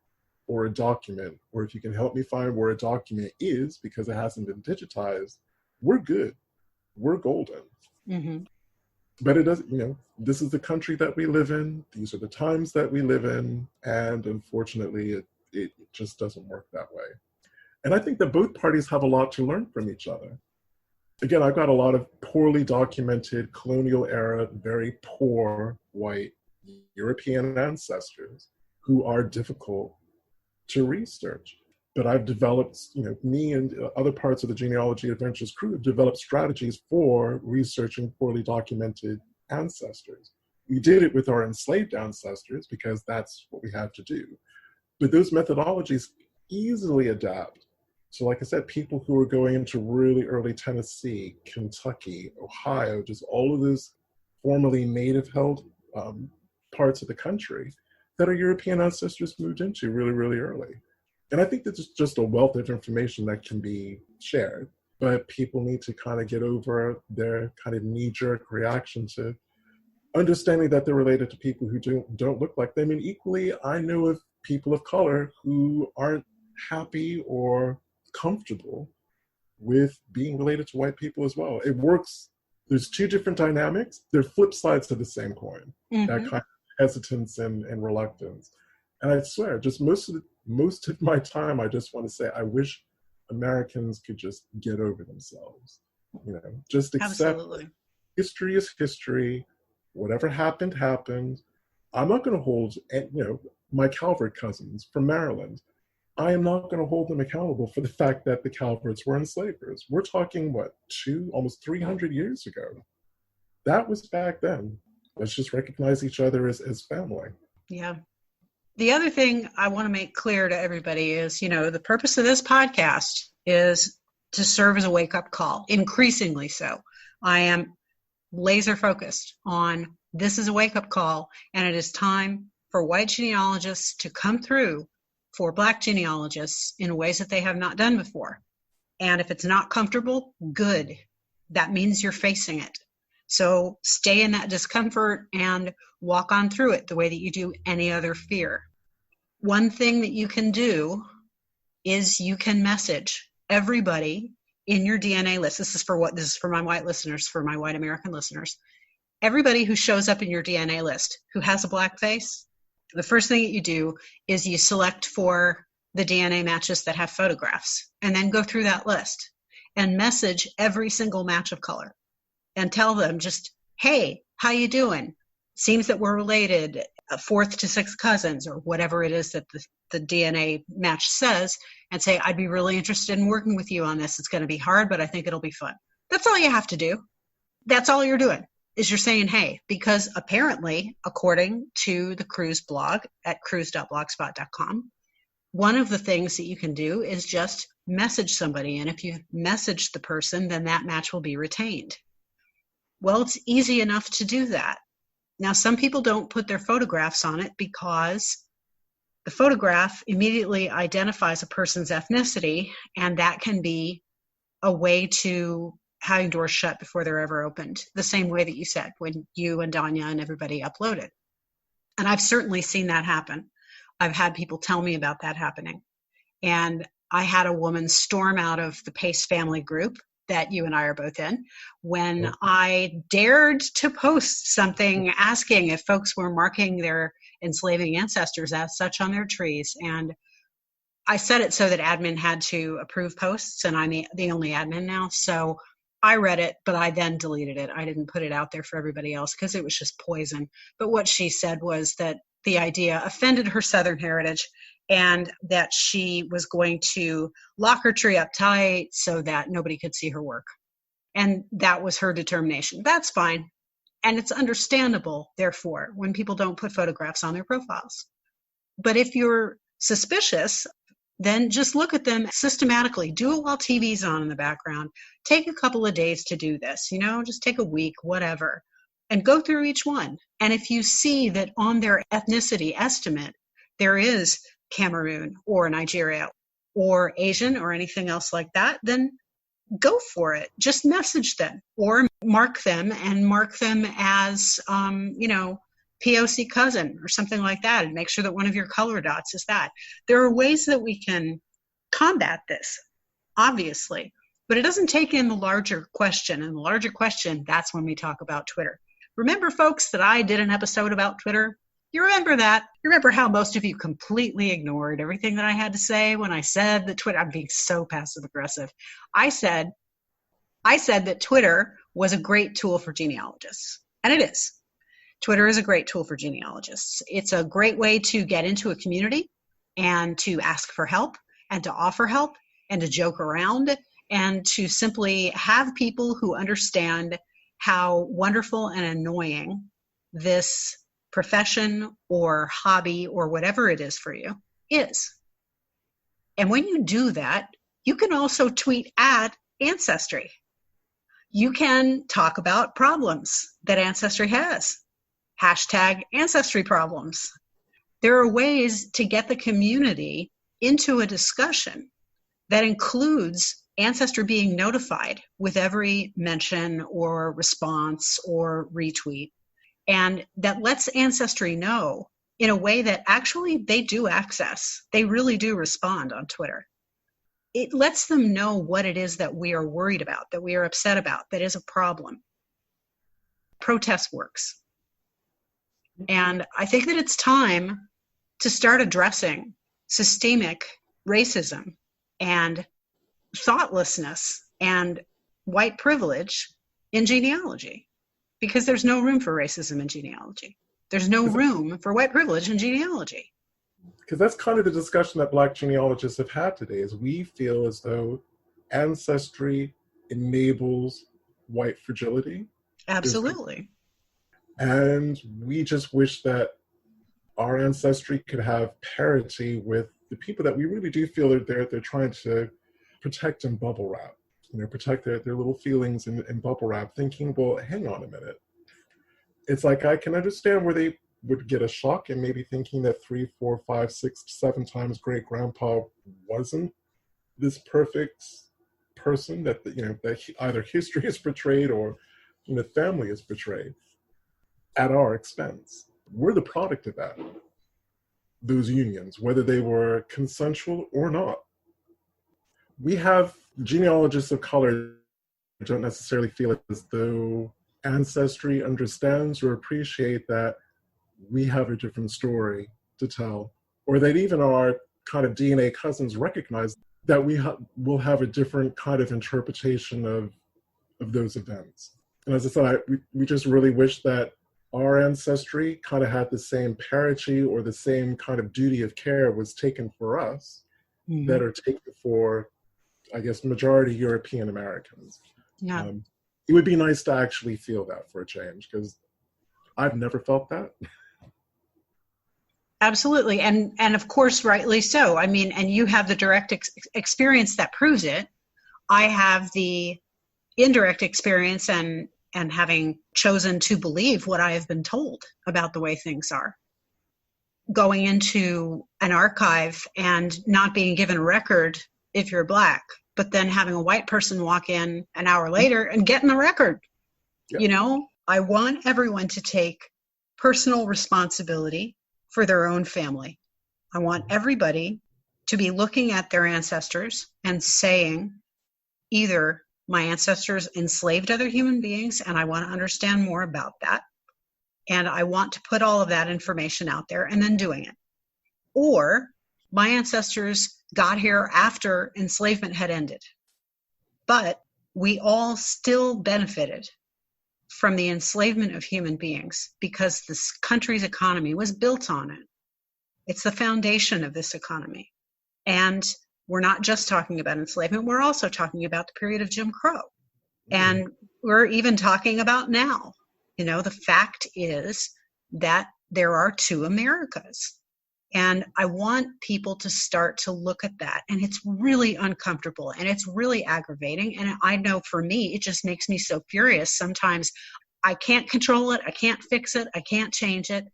or a document. Or if you can help me find where a document is because it hasn't been digitized, we're good. We're golden. Mm-hmm. But it doesn't, this is the country that we live in. These are the times that we live in. And unfortunately, it just doesn't work that way. And I think that both parties have a lot to learn from each other. Again, I've got a lot of poorly documented colonial era, very poor white European ancestors who are difficult to research. But I've developed, me and other parts of the Genealogy Adventures crew have developed strategies for researching poorly documented ancestors. We did it with our enslaved ancestors because that's what we had to do. But those methodologies easily adapt. So like I said, people who are going into really early Tennessee, Kentucky, Ohio, just all of those formerly native held parts of the country that our European ancestors moved into really, really early. And I think that's just a wealth of information that can be shared, but people need to kind of get over their kind of knee-jerk reaction to understanding that they're related to people who don't look like them. And equally, I know of people of color who aren't happy or comfortable with being related to white people as well. It works. There's 2 different dynamics. They're flip sides to the same coin. Mm-hmm. That kind of hesitance and reluctance. And I swear, just most of my time, I just want to say, I wish Americans could just get over themselves. Just accept history is history. Whatever happened, happened. I'm not going to hold, my Calvert cousins from Maryland. I am not going to hold them accountable for the fact that the Calverts were enslavers. We're talking, almost 300 years ago. That was back then. Let's just recognize each other as family. Yeah. The other thing I want to make clear to everybody is, the purpose of this podcast is to serve as a wake-up call, increasingly so. I am laser focused on this is a wake-up call, and it is time for white genealogists to come through for Black genealogists in ways that they have not done before. And if it's not comfortable, good. That means you're facing it. So stay in that discomfort and walk on through it the way that you do any other fear. One thing that you can do is you can message everybody in your DNA list. This is for my white listeners, for my white American listeners. Everybody who shows up in your DNA list who has a Black face, the first thing that you do is you select for the DNA matches that have photographs, and then go through that list and message every single match of color and tell them just, hey, how you doing? Seems that we're related, 4th to 6th cousins, or whatever it is that the DNA match says, and say, I'd be really interested in working with you on this. It's going to be hard, but I think it'll be fun. That's all you have to do. That's all you're doing. Is you're saying, hey, because apparently, according to the Cruise blog at cruise.blogspot.com, one of the things that you can do is just message somebody. And if you message the person, then that match will be retained. Well, it's easy enough to do that. Now, some people don't put their photographs on it because the photograph immediately identifies a person's ethnicity, and that can be a way to having doors shut before they're ever opened, the same way that you said when you and Danya and everybody uploaded. And I've certainly seen that happen. I've had people tell me about that happening. And I had a woman storm out of the Pace family group that you and I are both in, when I dared to post something asking if folks were marking their enslaving ancestors as such on their trees. And I set it so that admin had to approve posts, and I'm the only admin now. So I read it, but I then deleted it. I didn't put it out there for everybody else because it was just poison. But what she said was that the idea offended her Southern heritage and that she was going to lock her tree up tight so that nobody could see her work. And that was her determination. That's fine. And it's understandable, therefore, when people don't put photographs on their profiles. But if you're suspicious, then just look at them systematically. Do it while TV's on in the background. Take a couple of days to do this, just take a week, whatever, and go through each one. And if you see that on their ethnicity estimate, there is Cameroon or Nigeria or Asian or anything else like that, then go for it. Just message them or mark them as, POC cousin or something like that, and make sure that one of your color dots is that. There are ways that we can combat this, obviously, but it doesn't take in the larger question. And the larger question, that's when we talk about Twitter. Remember, folks, that I did an episode about Twitter? You remember that? You remember how most of you completely ignored everything that I had to say when I said that Twitter, I'm being so passive aggressive. I said that Twitter was a great tool for genealogists, and it is. Twitter is a great tool for genealogists. It's a great way to get into a community and to ask for help and to offer help and to joke around and to simply have people who understand how wonderful and annoying this profession or hobby or whatever it is for you is. And when you do that, you can also tweet at Ancestry. You can talk about problems that Ancestry has. Hashtag Ancestry problems. There are ways to get the community into a discussion that includes Ancestry being notified with every mention or response or retweet, and that lets Ancestry know in a way that actually they do access. They really do respond on Twitter. It lets them know what it is that we are worried about, that we are upset about, that is a problem. Protest works. And I think that it's time to start addressing systemic racism and thoughtlessness and white privilege in genealogy, because there's no room for racism in genealogy. There's no room for white privilege in genealogy. Because that's kind of the discussion that Black genealogists have had today, is we feel as though Ancestry enables white fragility. Absolutely. And we just wish that our Ancestry could have parity with the people that we really do feel that they're trying to protect in bubble wrap, protect their little feelings in bubble wrap, thinking, well, hang on a minute. It's like, I can understand where they would get a shock and maybe thinking that 3, 4, 5, 6, 7 times great grandpa wasn't this perfect person that either history is portrayed or the family is portrayed at our expense. We're the product of that, those unions, whether they were consensual or not. We have genealogists of color who don't necessarily feel as though Ancestry understands or appreciate that we have a different story to tell, or that even our kind of DNA cousins recognize that we will have a different kind of interpretation of those events. And as I said, we just really wish that our Ancestry kind of had the same parity or the same kind of duty of care was taken for us that are taken for, I guess, majority European Americans. Yeah. It would be nice to actually feel that for a change, because I've never felt that. Absolutely. And of course, rightly so. I mean, and you have the direct experience that proves it. I have the indirect experience and having chosen to believe what I have been told about the way things are. Going into an archive and not being given a record if you're Black, but then having a white person walk in an hour later and getting the record. Yep. I want everyone to take personal responsibility for their own family. I want everybody to be looking at their ancestors and saying, either my ancestors enslaved other human beings, and I want to understand more about that. And I want to put all of that information out there and then doing it. Or my ancestors got here after enslavement had ended, but we all still benefited from the enslavement of human beings because this country's economy was built on it. It's the foundation of this economy. And we're not just talking about enslavement, we're also talking about the period of Jim Crow. And we're even talking about now. You know, the fact is that there are two Americas. And I want people to start to look at that. And it's really uncomfortable and it's really aggravating. And I know for me, it just makes me so furious. Sometimes I can't control it. I can't fix it. I can't change it,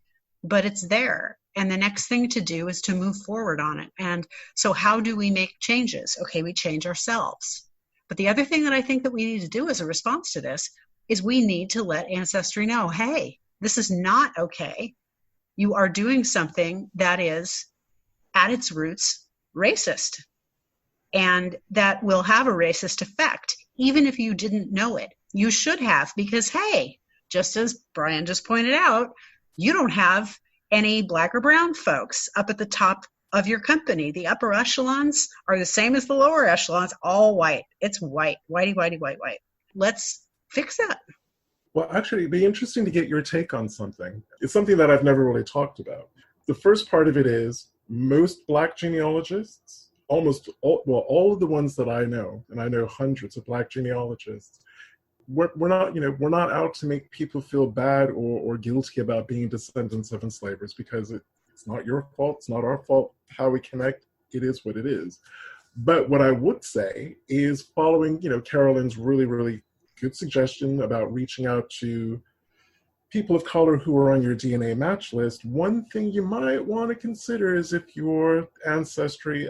but it's there. And the next thing to do is to move forward on it. And so how do we make changes? Okay, we change ourselves. But the other thing that I think that we need to do as a response to this is we need to let Ancestry know, hey, this is not okay. You are doing something that is, at its roots, racist. And that will have a racist effect, even if you didn't know it. You should have, because, hey, just as Brian just pointed out, you don't have any black or brown folks up at the top of your company. The upper echelons are the same as the lower echelons, all white. It's white, whitey, whitey, white, white. Let's fix that. Well, actually, it'd be interesting to get your take on something. It's something that I've never really talked about. The first part of it is most Black genealogists, almost all of the ones that I know, and I know hundreds of Black genealogists, we're not out to make people feel bad or guilty about being descendants of enslavers, because it's not your fault. It's not our fault how we connect. It is what it is. But what I would say is, following, Carolyn's really, really good suggestion about reaching out to people of color who are on your DNA match list, one thing you might want to consider is if your Ancestry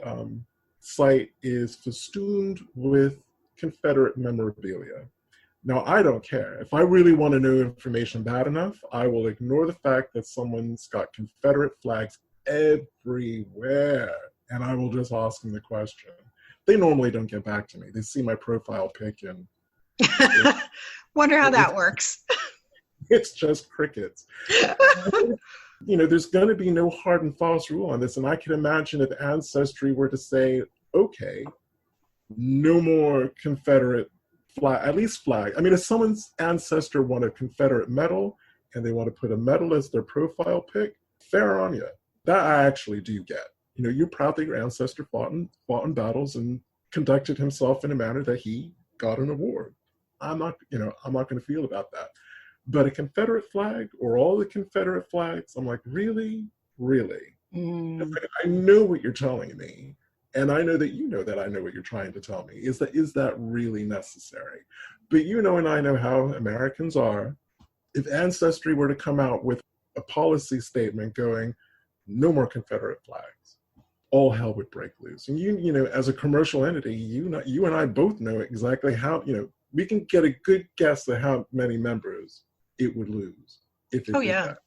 site is festooned with Confederate memorabilia. Now, I don't care. If I really want to know information bad enough, I will ignore the fact that someone's got Confederate flags everywhere, and I will just ask them the question. They normally don't get back to me. They see my profile pic and wonder how that works. It's just crickets. There's going to be no hard and fast rule on this. And I can imagine if Ancestry were to say, okay, no more Confederate flag, at least flag. I mean, if someone's ancestor won a Confederate medal and they want to put a medal as their profile pic, fair on you. That I actually do get. You're proud that your ancestor fought in battles and conducted himself in a manner that he got an award. I'm not going to feel about that. But a Confederate flag or all the Confederate flags, I'm like, really? Really? I know what you're telling me. And I know that you know that I know what you're trying to tell me. Is that really necessary? But and I know how Americans are. If Ancestry were to come out with a policy statement going, no more Confederate flags, all hell would break loose. And as a commercial entity, you and I both know exactly how, we can get a good guess at how many members it would lose if it did that.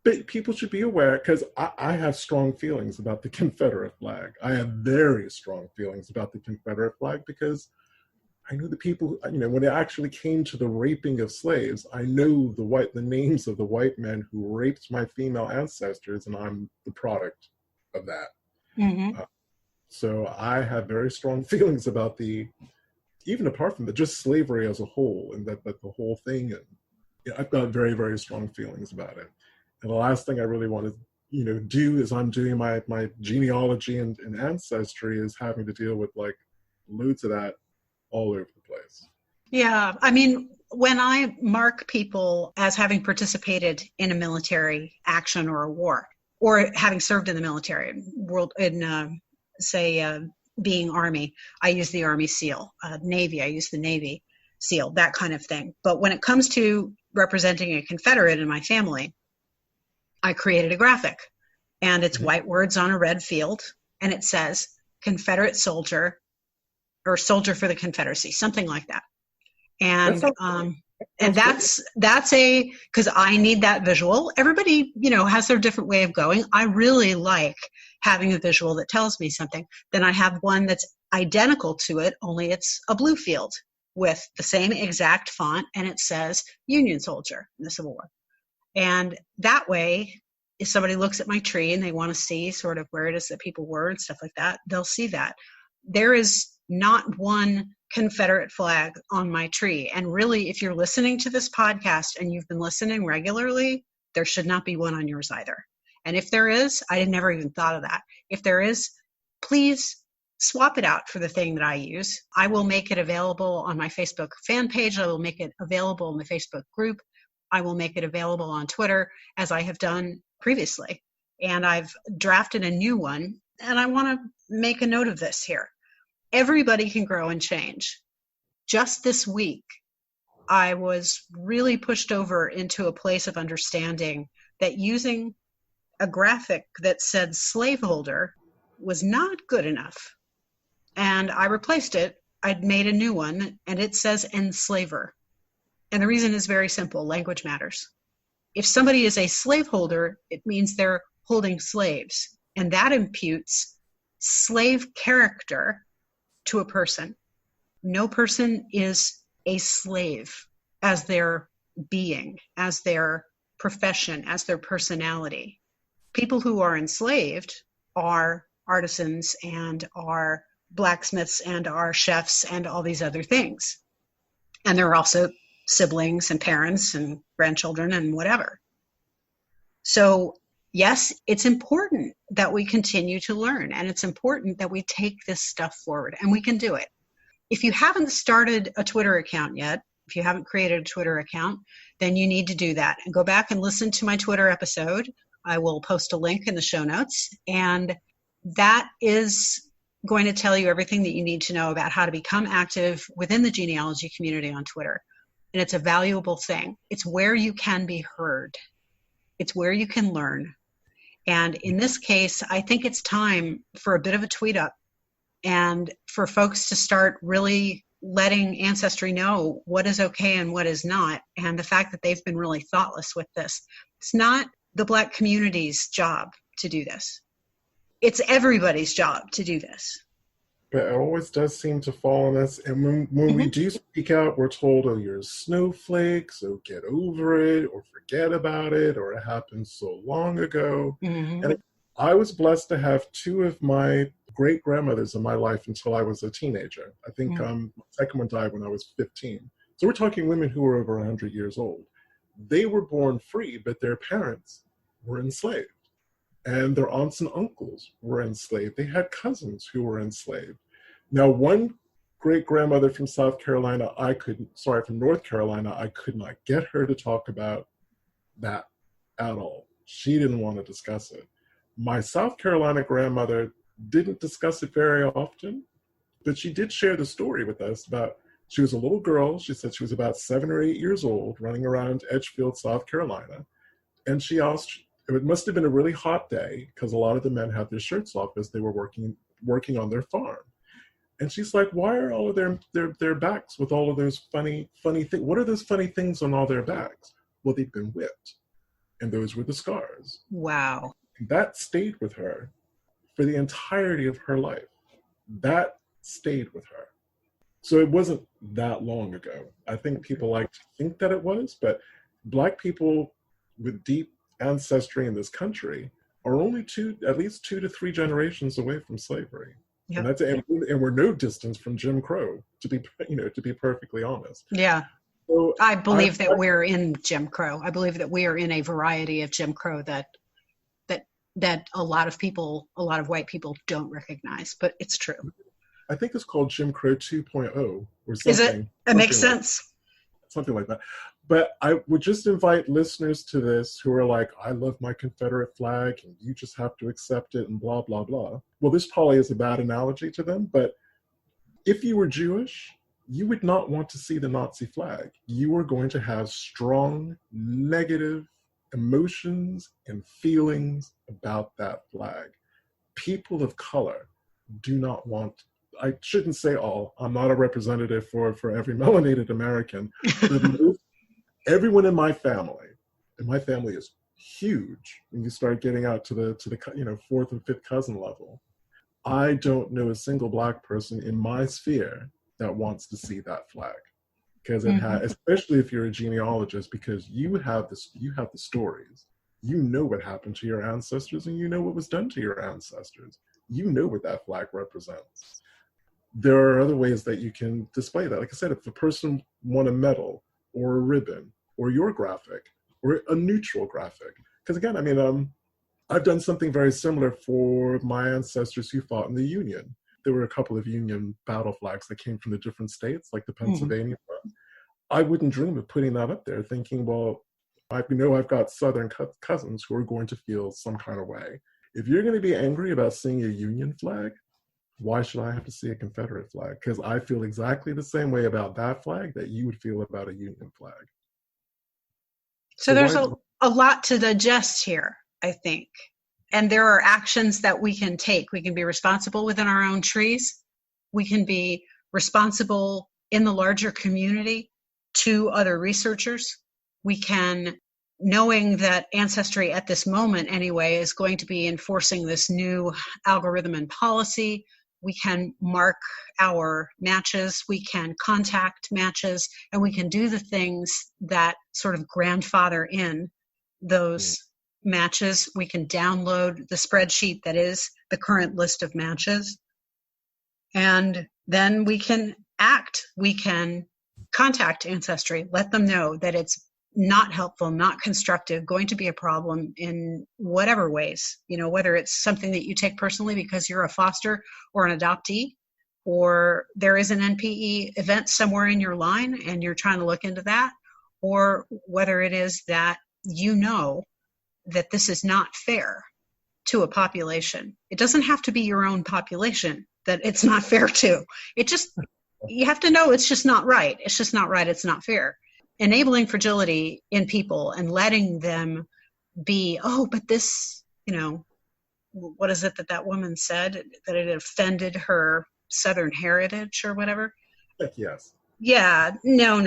But people should be aware, because I have strong feelings about the Confederate flag. I have very strong feelings about the Confederate flag, because I know the people, when it actually came to the raping of slaves, I know the names of the white men who raped my female ancestors, and I'm the product of that. Mm-hmm. So I have very strong feelings about even apart from just slavery as a whole, and that the whole thing, and I've got very, very strong feelings about it. And the last thing I really want to, do is I'm doing my genealogy and Ancestry is having to deal with loads of that all over the place. Yeah. I mean, when I mark people as having participated in a military action or a war, or having served in the military being Army, I use the Army SEAL. Navy, I use the Navy SEAL, that kind of thing. But when it comes to representing a Confederate in my family, I created a graphic, and it's white words on a red field, and it says Confederate soldier, or soldier for the Confederacy, something like that. And that's because I need that visual. Everybody, has their different way of going. I really like having a visual that tells me something. Then I have one that's identical to it, only it's a blue field. with the same exact font, and it says Union Soldier in the Civil War. And that way, if somebody looks at my tree and they want to see sort of where it is that people were and stuff like that, they'll see that. There is not one Confederate flag on my tree. And really, if you're listening to this podcast and you've been listening regularly, there should not be one on yours either. And if there is, I had never even thought of that. If there is, please swap it out for the thing that I use. I will make it available on my Facebook fan page. I will make it available in the Facebook group. I will make it available on Twitter, as I have done previously. And I've drafted a new one, and I want to make a note of this here. Everybody can grow and change. Just this week, I was really pushed over into a place of understanding that using a graphic that said slaveholder was not good enough. And I replaced it. I'd made a new one, and it says enslaver. And the reason is very simple. Language matters. If somebody is a slaveholder, it means they're holding slaves. And that imputes slave character to a person. No person is a slave as their being, as their profession, as their personality. People who are enslaved are artisans and are blacksmiths and are chefs and all these other things. And there are also siblings and parents and grandchildren and whatever. So yes, it's important that we continue to learn, and it's important that we take this stuff forward, and we can do it. If you haven't started a Twitter account yet, if you haven't created a Twitter account, then you need to do that and go back and listen to my Twitter episode. I will post a link in the show notes, and that is going to tell you everything that you need to know about how to become active within the genealogy community on Twitter. And it's a valuable thing. It's where you can be heard. It's where you can learn. And in this case, I think it's time for a bit of a tweet up and for folks to start really letting Ancestry know what is okay and what is not. And the fact that they've been really thoughtless with this. It's not the Black community's job to do this. It's everybody's job to do this. But it always does seem to fall on us. And when we do speak out, we're told, oh, you're a snowflake, so get over it or forget about it, or it happened so long ago. And I was blessed to have two of my great-grandmothers in my life until I was a teenager. I think my second one died when I was 15. So we're talking women who were over 100 years old. They were born free, but their parents were enslaved. And their aunts and uncles were enslaved. They had cousins who were enslaved. Now, one great-grandmother from North Carolina, I could not get her to talk about that at all. She didn't want to discuss it. My South Carolina grandmother didn't discuss it very often, but she did share the story with us about, she was a little girl. She said she was about 7 or 8 years old, running around Edgefield, South Carolina. And she asked, it must have been a really hot day because a lot of the men had their shirts off as they were working on their farm. And she's like, why are all of their backs with all of those funny things? What are those funny things on all their backs? Well, they've been whipped. And those were the scars. Wow. And that stayed with her for the entirety of her life. That stayed with her. So it wasn't that long ago. I think people like to think that it was, but Black people with deep ancestry in this country are only at least 2 to 3 generations away from slavery. Yep. And we're no distance from Jim Crow, to be perfectly honest. Yeah. So I believe that we're in Jim Crow. I believe that we are in a variety of Jim Crow that a lot of white people don't recognize, but it's true. I think it's called Jim Crow 2.0 or something. Is it? It makes sense. Something like that. But I would just invite listeners to this who are like, I love my Confederate flag and you just have to accept it and blah, blah, blah. Well, this probably is a bad analogy to them, but if you were Jewish, you would not want to see the Nazi flag. You are going to have strong negative emotions and feelings about that flag. People of color do not want, I shouldn't say all, I'm not a representative for every melanated American, but everyone in my family, and my family is huge when you start getting out to the 4th and 5th cousin level. I don't know a single Black person in my sphere that wants to see that flag, because it has, especially if you're a genealogist, because you have the stories. You know what happened to your ancestors, and you know what was done to your ancestors. You know what that flag represents. There are other ways that you can display that. Like I said, if a person won a medal or a ribbon or your graphic or a neutral graphic, because again, I mean, I've done something very similar for my ancestors who fought in the Union. There were a couple of Union battle flags that came from the different states, like the Pennsylvania one. I wouldn't dream of putting that up there thinking, well, I know I've got Southern cousins who are going to feel some kind of way. If you're going to be angry about seeing a Union flag, why should I have to see a Confederate flag? Because I feel exactly the same way about that flag that you would feel about a Union flag. So there's a lot to digest here, I think. And there are actions that we can take. We can be responsible within our own trees. We can be responsible in the larger community to other researchers. We can, knowing that Ancestry at this moment anyway is going to be enforcing this new algorithm and policy, we can mark our matches, we can contact matches, and we can do the things that sort of grandfather in those matches. We can download the spreadsheet that is the current list of matches. And then we can act. We can contact Ancestry, let them know that it's not helpful, not constructive, going to be a problem in whatever ways, whether it's something that you take personally because you're a foster or an adoptee, or there is an NPE event somewhere in your line and you're trying to look into that, or whether it is that that this is not fair to a population. It doesn't have to be your own population that it's not fair to. You have to know it's just not right. It's just not right. It's not fair. Enabling fragility in people and letting them be, but this, what is it that woman said, that it offended her Southern heritage or whatever? Yes. Yeah, no.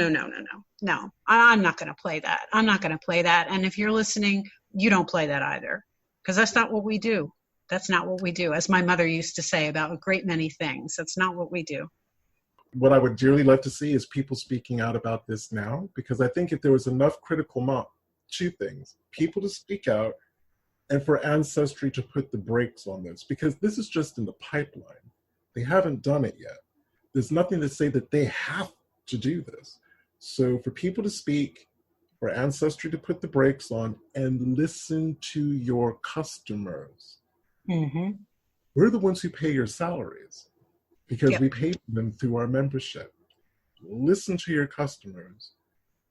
I'm not going to play that. I'm not going to play that. And if you're listening, you don't play that either, because that's not what we do. That's not what we do. As my mother used to say about a great many things, that's not what we do. What I would dearly love to see is people speaking out about this now, because I think if there was enough two things, people to speak out and for Ancestry to put the brakes on this, because this is just in the pipeline. They haven't done it yet. There's nothing to say that they have to do this. So for people to speak, for Ancestry to put the brakes on and listen to your customers. We're the ones who pay your salaries, because we pay them through our membership. Listen to your customers,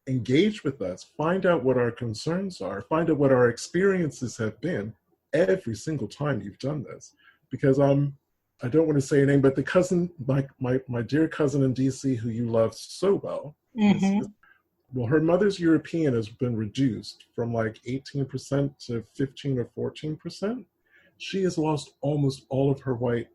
engage with us, find out what our concerns are, find out what our experiences have been every single time you've done this. Because I don't want to say your name, but the cousin, my dear cousin in DC who you love so well, her mother's European has been reduced from like 18% to 15 or 14%. She has lost almost all of her white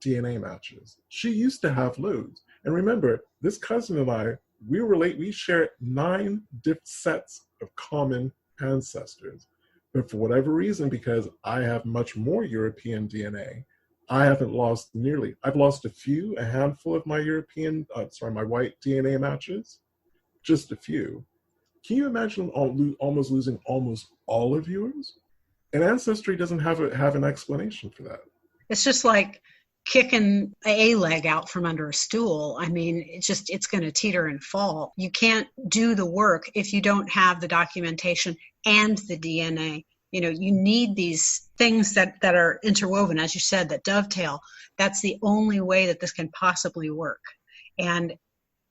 DNA matches. She used to have loads. And remember, this cousin and I, we share 9 different sets of common ancestors. But for whatever reason, because I have much more European DNA, I've lost a handful of my my white DNA matches, just a few. Can you imagine almost losing almost all of yours? And Ancestry doesn't have an explanation for that. It's just like kicking a leg out from under a stool. I mean, it's going to teeter and fall. You can't do the work if you don't have the documentation and the DNA. You need these things that are interwoven, as you said, that dovetail. That's the only way that this can possibly work. And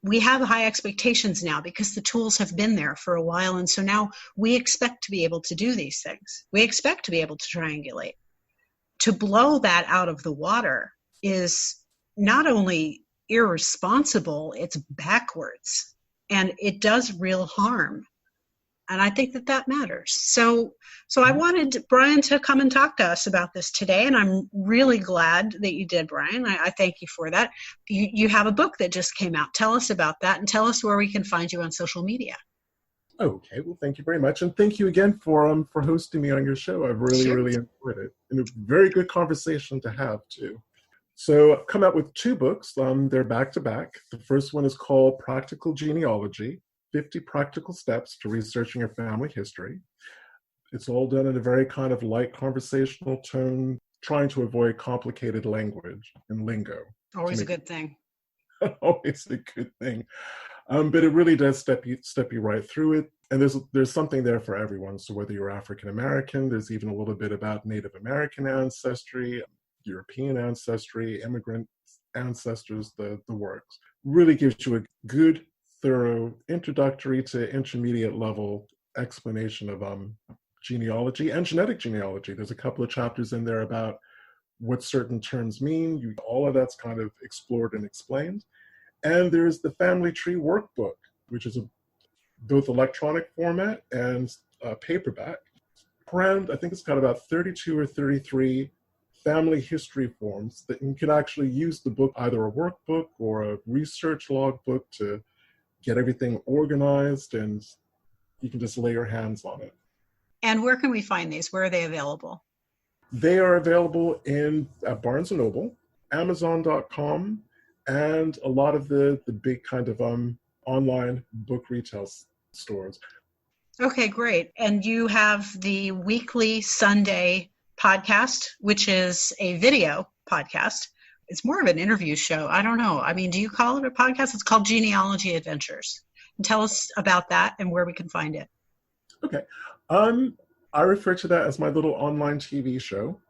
we have high expectations now because the tools have been there for a while. And so now we expect to be able to do these things. We expect to be able to triangulate. To blow that out of the water is not only irresponsible, it's backwards. And it does real harm. And I think that matters. So I wanted Brian to come and talk to us about this today. And I'm really glad that you did, Brian. I thank you for that. You have a book that just came out. Tell us about that and tell us where we can find you on social media. Okay, well, thank you very much. And thank you again for hosting me on your show. I've really enjoyed it. And a very good conversation to have, too. So I've come out with 2 books. They're back to back. The first one is called Practical Genealogy, 50 Practical Steps to Researching Your Family History. It's all done in a very kind of light conversational tone, trying to avoid complicated language and lingo. Always a good thing. Always a good thing. But it really does step you right through it. And there's something there for everyone. So whether you're African American, there's even a little bit about Native American ancestry, European ancestry, immigrant ancestors, the works. Really gives you a good, thorough, introductory to intermediate level explanation of genealogy and genetic genealogy. There's a couple of chapters in there about what certain terms mean. All of that's kind of explored and explained. And there's the Family Tree Workbook, which is both electronic format and paperback. Around, I think it's got about 32 or 33 family history forms that you can actually use the book, either a workbook or a research log book, to get everything organized, and you can just lay your hands on it. And where can we find these? Where are they available? They are available at Barnes & Noble, Amazon.com, and a lot of the big kind of online book retail stores. Okay, great. And you have the weekly Sunday podcast, which is a video podcast. It's more of an interview show. I don't know. I mean, do you call it a podcast? It's called Genealogy Adventures. And tell us about that and where we can find it. Okay. I refer to that as my little online TV show.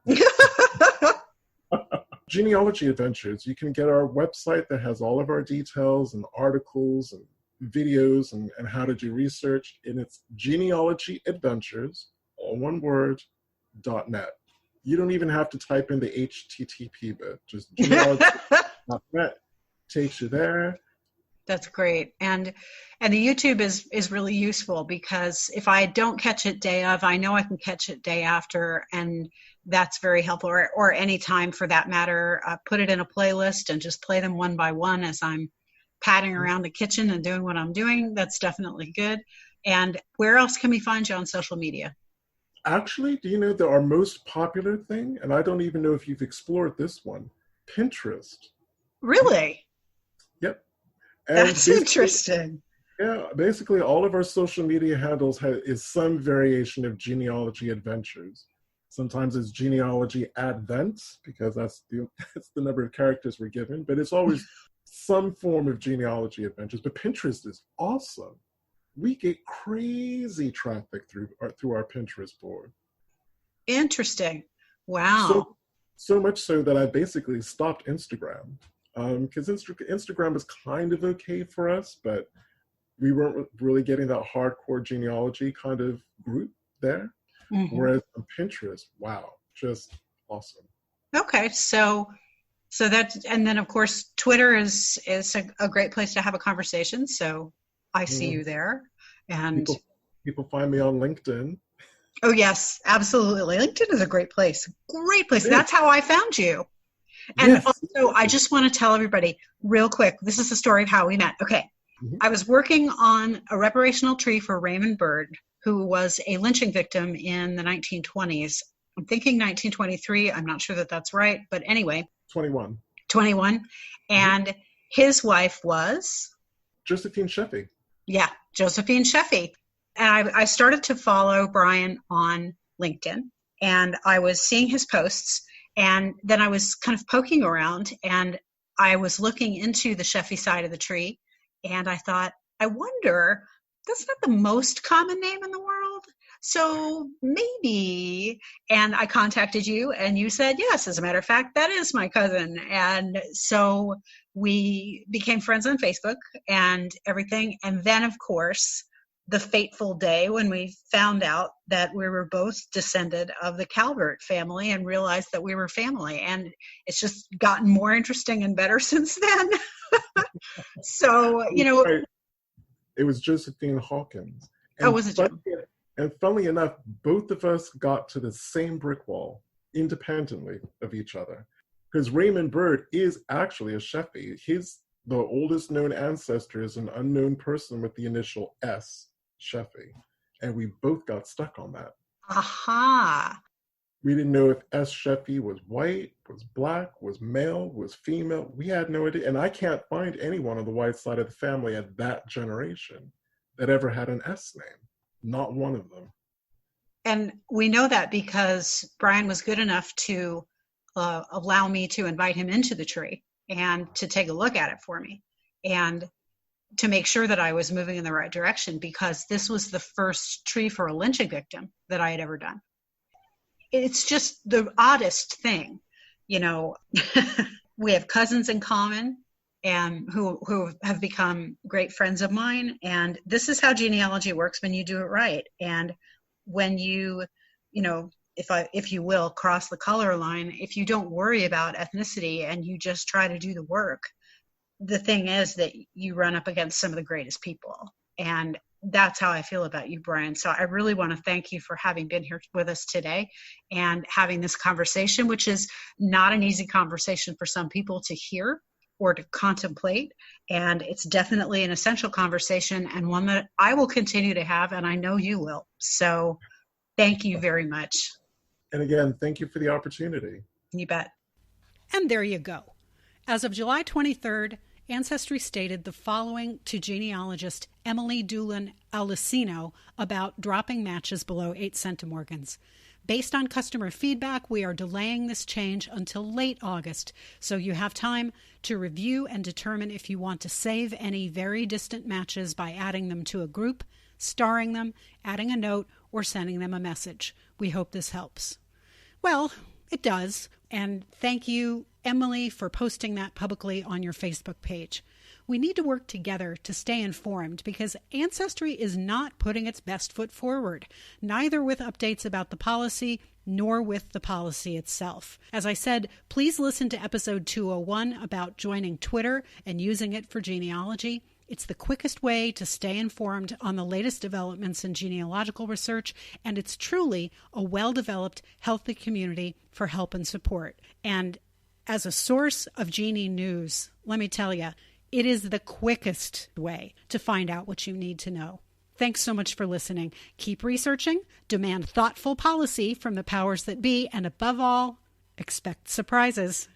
Genealogy Adventures. You can get our website that has all of our details and articles and videos and how to do research. And it's genealogyadventures, all one word, .net. You don't even have to type in the HTTP bit. Just genealogy.net takes you there. That's great. And the YouTube is really useful, because if I don't catch it day of, I know I can catch it day after, and that's very helpful. Or any time for that matter. Put it in a playlist and just play them one by one as I'm padding around the kitchen and doing what I'm doing. That's definitely good. And where else can we find you on social media? Actually, do you know our most popular thing? And I don't even know if you've explored this one. Pinterest. Really? Yep. And that's interesting. Yeah, basically all of our social media handles is some variation of Genealogy Adventures. Sometimes it's Genealogy Advents, because that's the number of characters we're given, but it's always some form of Genealogy Adventures. But Pinterest is awesome. We get crazy traffic through our Pinterest board. Interesting. Wow. So much so that I basically stopped Instagram. Because Instagram was kind of okay for us, but we weren't really getting that hardcore genealogy kind of group there. Mm-hmm. Whereas on Pinterest, wow, just awesome. Okay, so that, and then of course Twitter is a great place to have a conversation. So I see you there, and people find me on LinkedIn. Oh yes, absolutely. LinkedIn is a great place. Great place. That's how I found you. And yes. Also, I just want to tell everybody real quick, this is the story of how we met. Okay. Mm-hmm. I was working on a reparational tree for Raymond Byrd, who was a lynching victim in the 1920s. I'm thinking 1923. I'm not sure that that's right. But anyway. 21. And mm-hmm. His wife was? Josephine Sheffey. Yeah, Josephine Sheffey. And I started to follow Brian on LinkedIn. And I was seeing his posts. And then I was kind of poking around, and I was looking into the Sheffey side of the tree, and I thought, I wonder, that's not the most common name in the world. So maybe, and I contacted you, and you said, yes, as a matter of fact, that is my cousin. And so we became friends on Facebook and everything. And then, of course, the fateful day when we found out that we were both descended of the Calvert family and realized that we were family. And it's just gotten more interesting and better since then. So, It was Josephine Hawkins. And was it? And funnily enough, both of us got to the same brick wall independently of each other. Because Raymond Byrd is actually a Sheffey. The oldest known ancestor is an unknown person with the initial S. Sheffey, and we both got stuck on that. Aha. We didn't know if S. Sheffey was white, was black, was male, was female. We had no idea. And I can't find anyone on the white side of the family at that generation that ever had an S name. Not one of them. And we know that because Brian was good enough to allow me to invite him into the tree and to take a look at it for me and to make sure that I was moving in the right direction, because this was the first tree for a lynching victim that I had ever done. It's just the oddest thing, you know. We have cousins in common and who have become great friends of mine. And this is how genealogy works when you do it right. And when you know, if you will, cross the color line, if you don't worry about ethnicity and you just try to do the work, the thing is that you run up against some of the greatest people. And that's how I feel about you, Brian. So I really want to thank you for having been here with us today and having this conversation, which is not an easy conversation for some people to hear or to contemplate. And it's definitely an essential conversation and one that I will continue to have, and I know you will. So thank you very much. And again, thank you for the opportunity. You bet. And there you go. As of July 23rd, Ancestry stated the following to genealogist Emily Doolin Alicino about dropping matches below 8 centimorgans. Based on customer feedback, we are delaying this change until late August, so you have time to review and determine if you want to save any very distant matches by adding them to a group, starring them, adding a note, or sending them a message. We hope this helps. Well, it does, and thank you, Emily, for posting that publicly on your Facebook page. We need to work together to stay informed because Ancestry is not putting its best foot forward, neither with updates about the policy nor with the policy itself. As I said, please listen to episode 201 about joining Twitter and using it for genealogy. It's the quickest way to stay informed on the latest developments in genealogical research, and it's truly a well-developed, healthy community for help and support. And as a source of Genie news, let me tell you, it is the quickest way to find out what you need to know. Thanks so much for listening. Keep researching, demand thoughtful policy from the powers that be, and above all, expect surprises.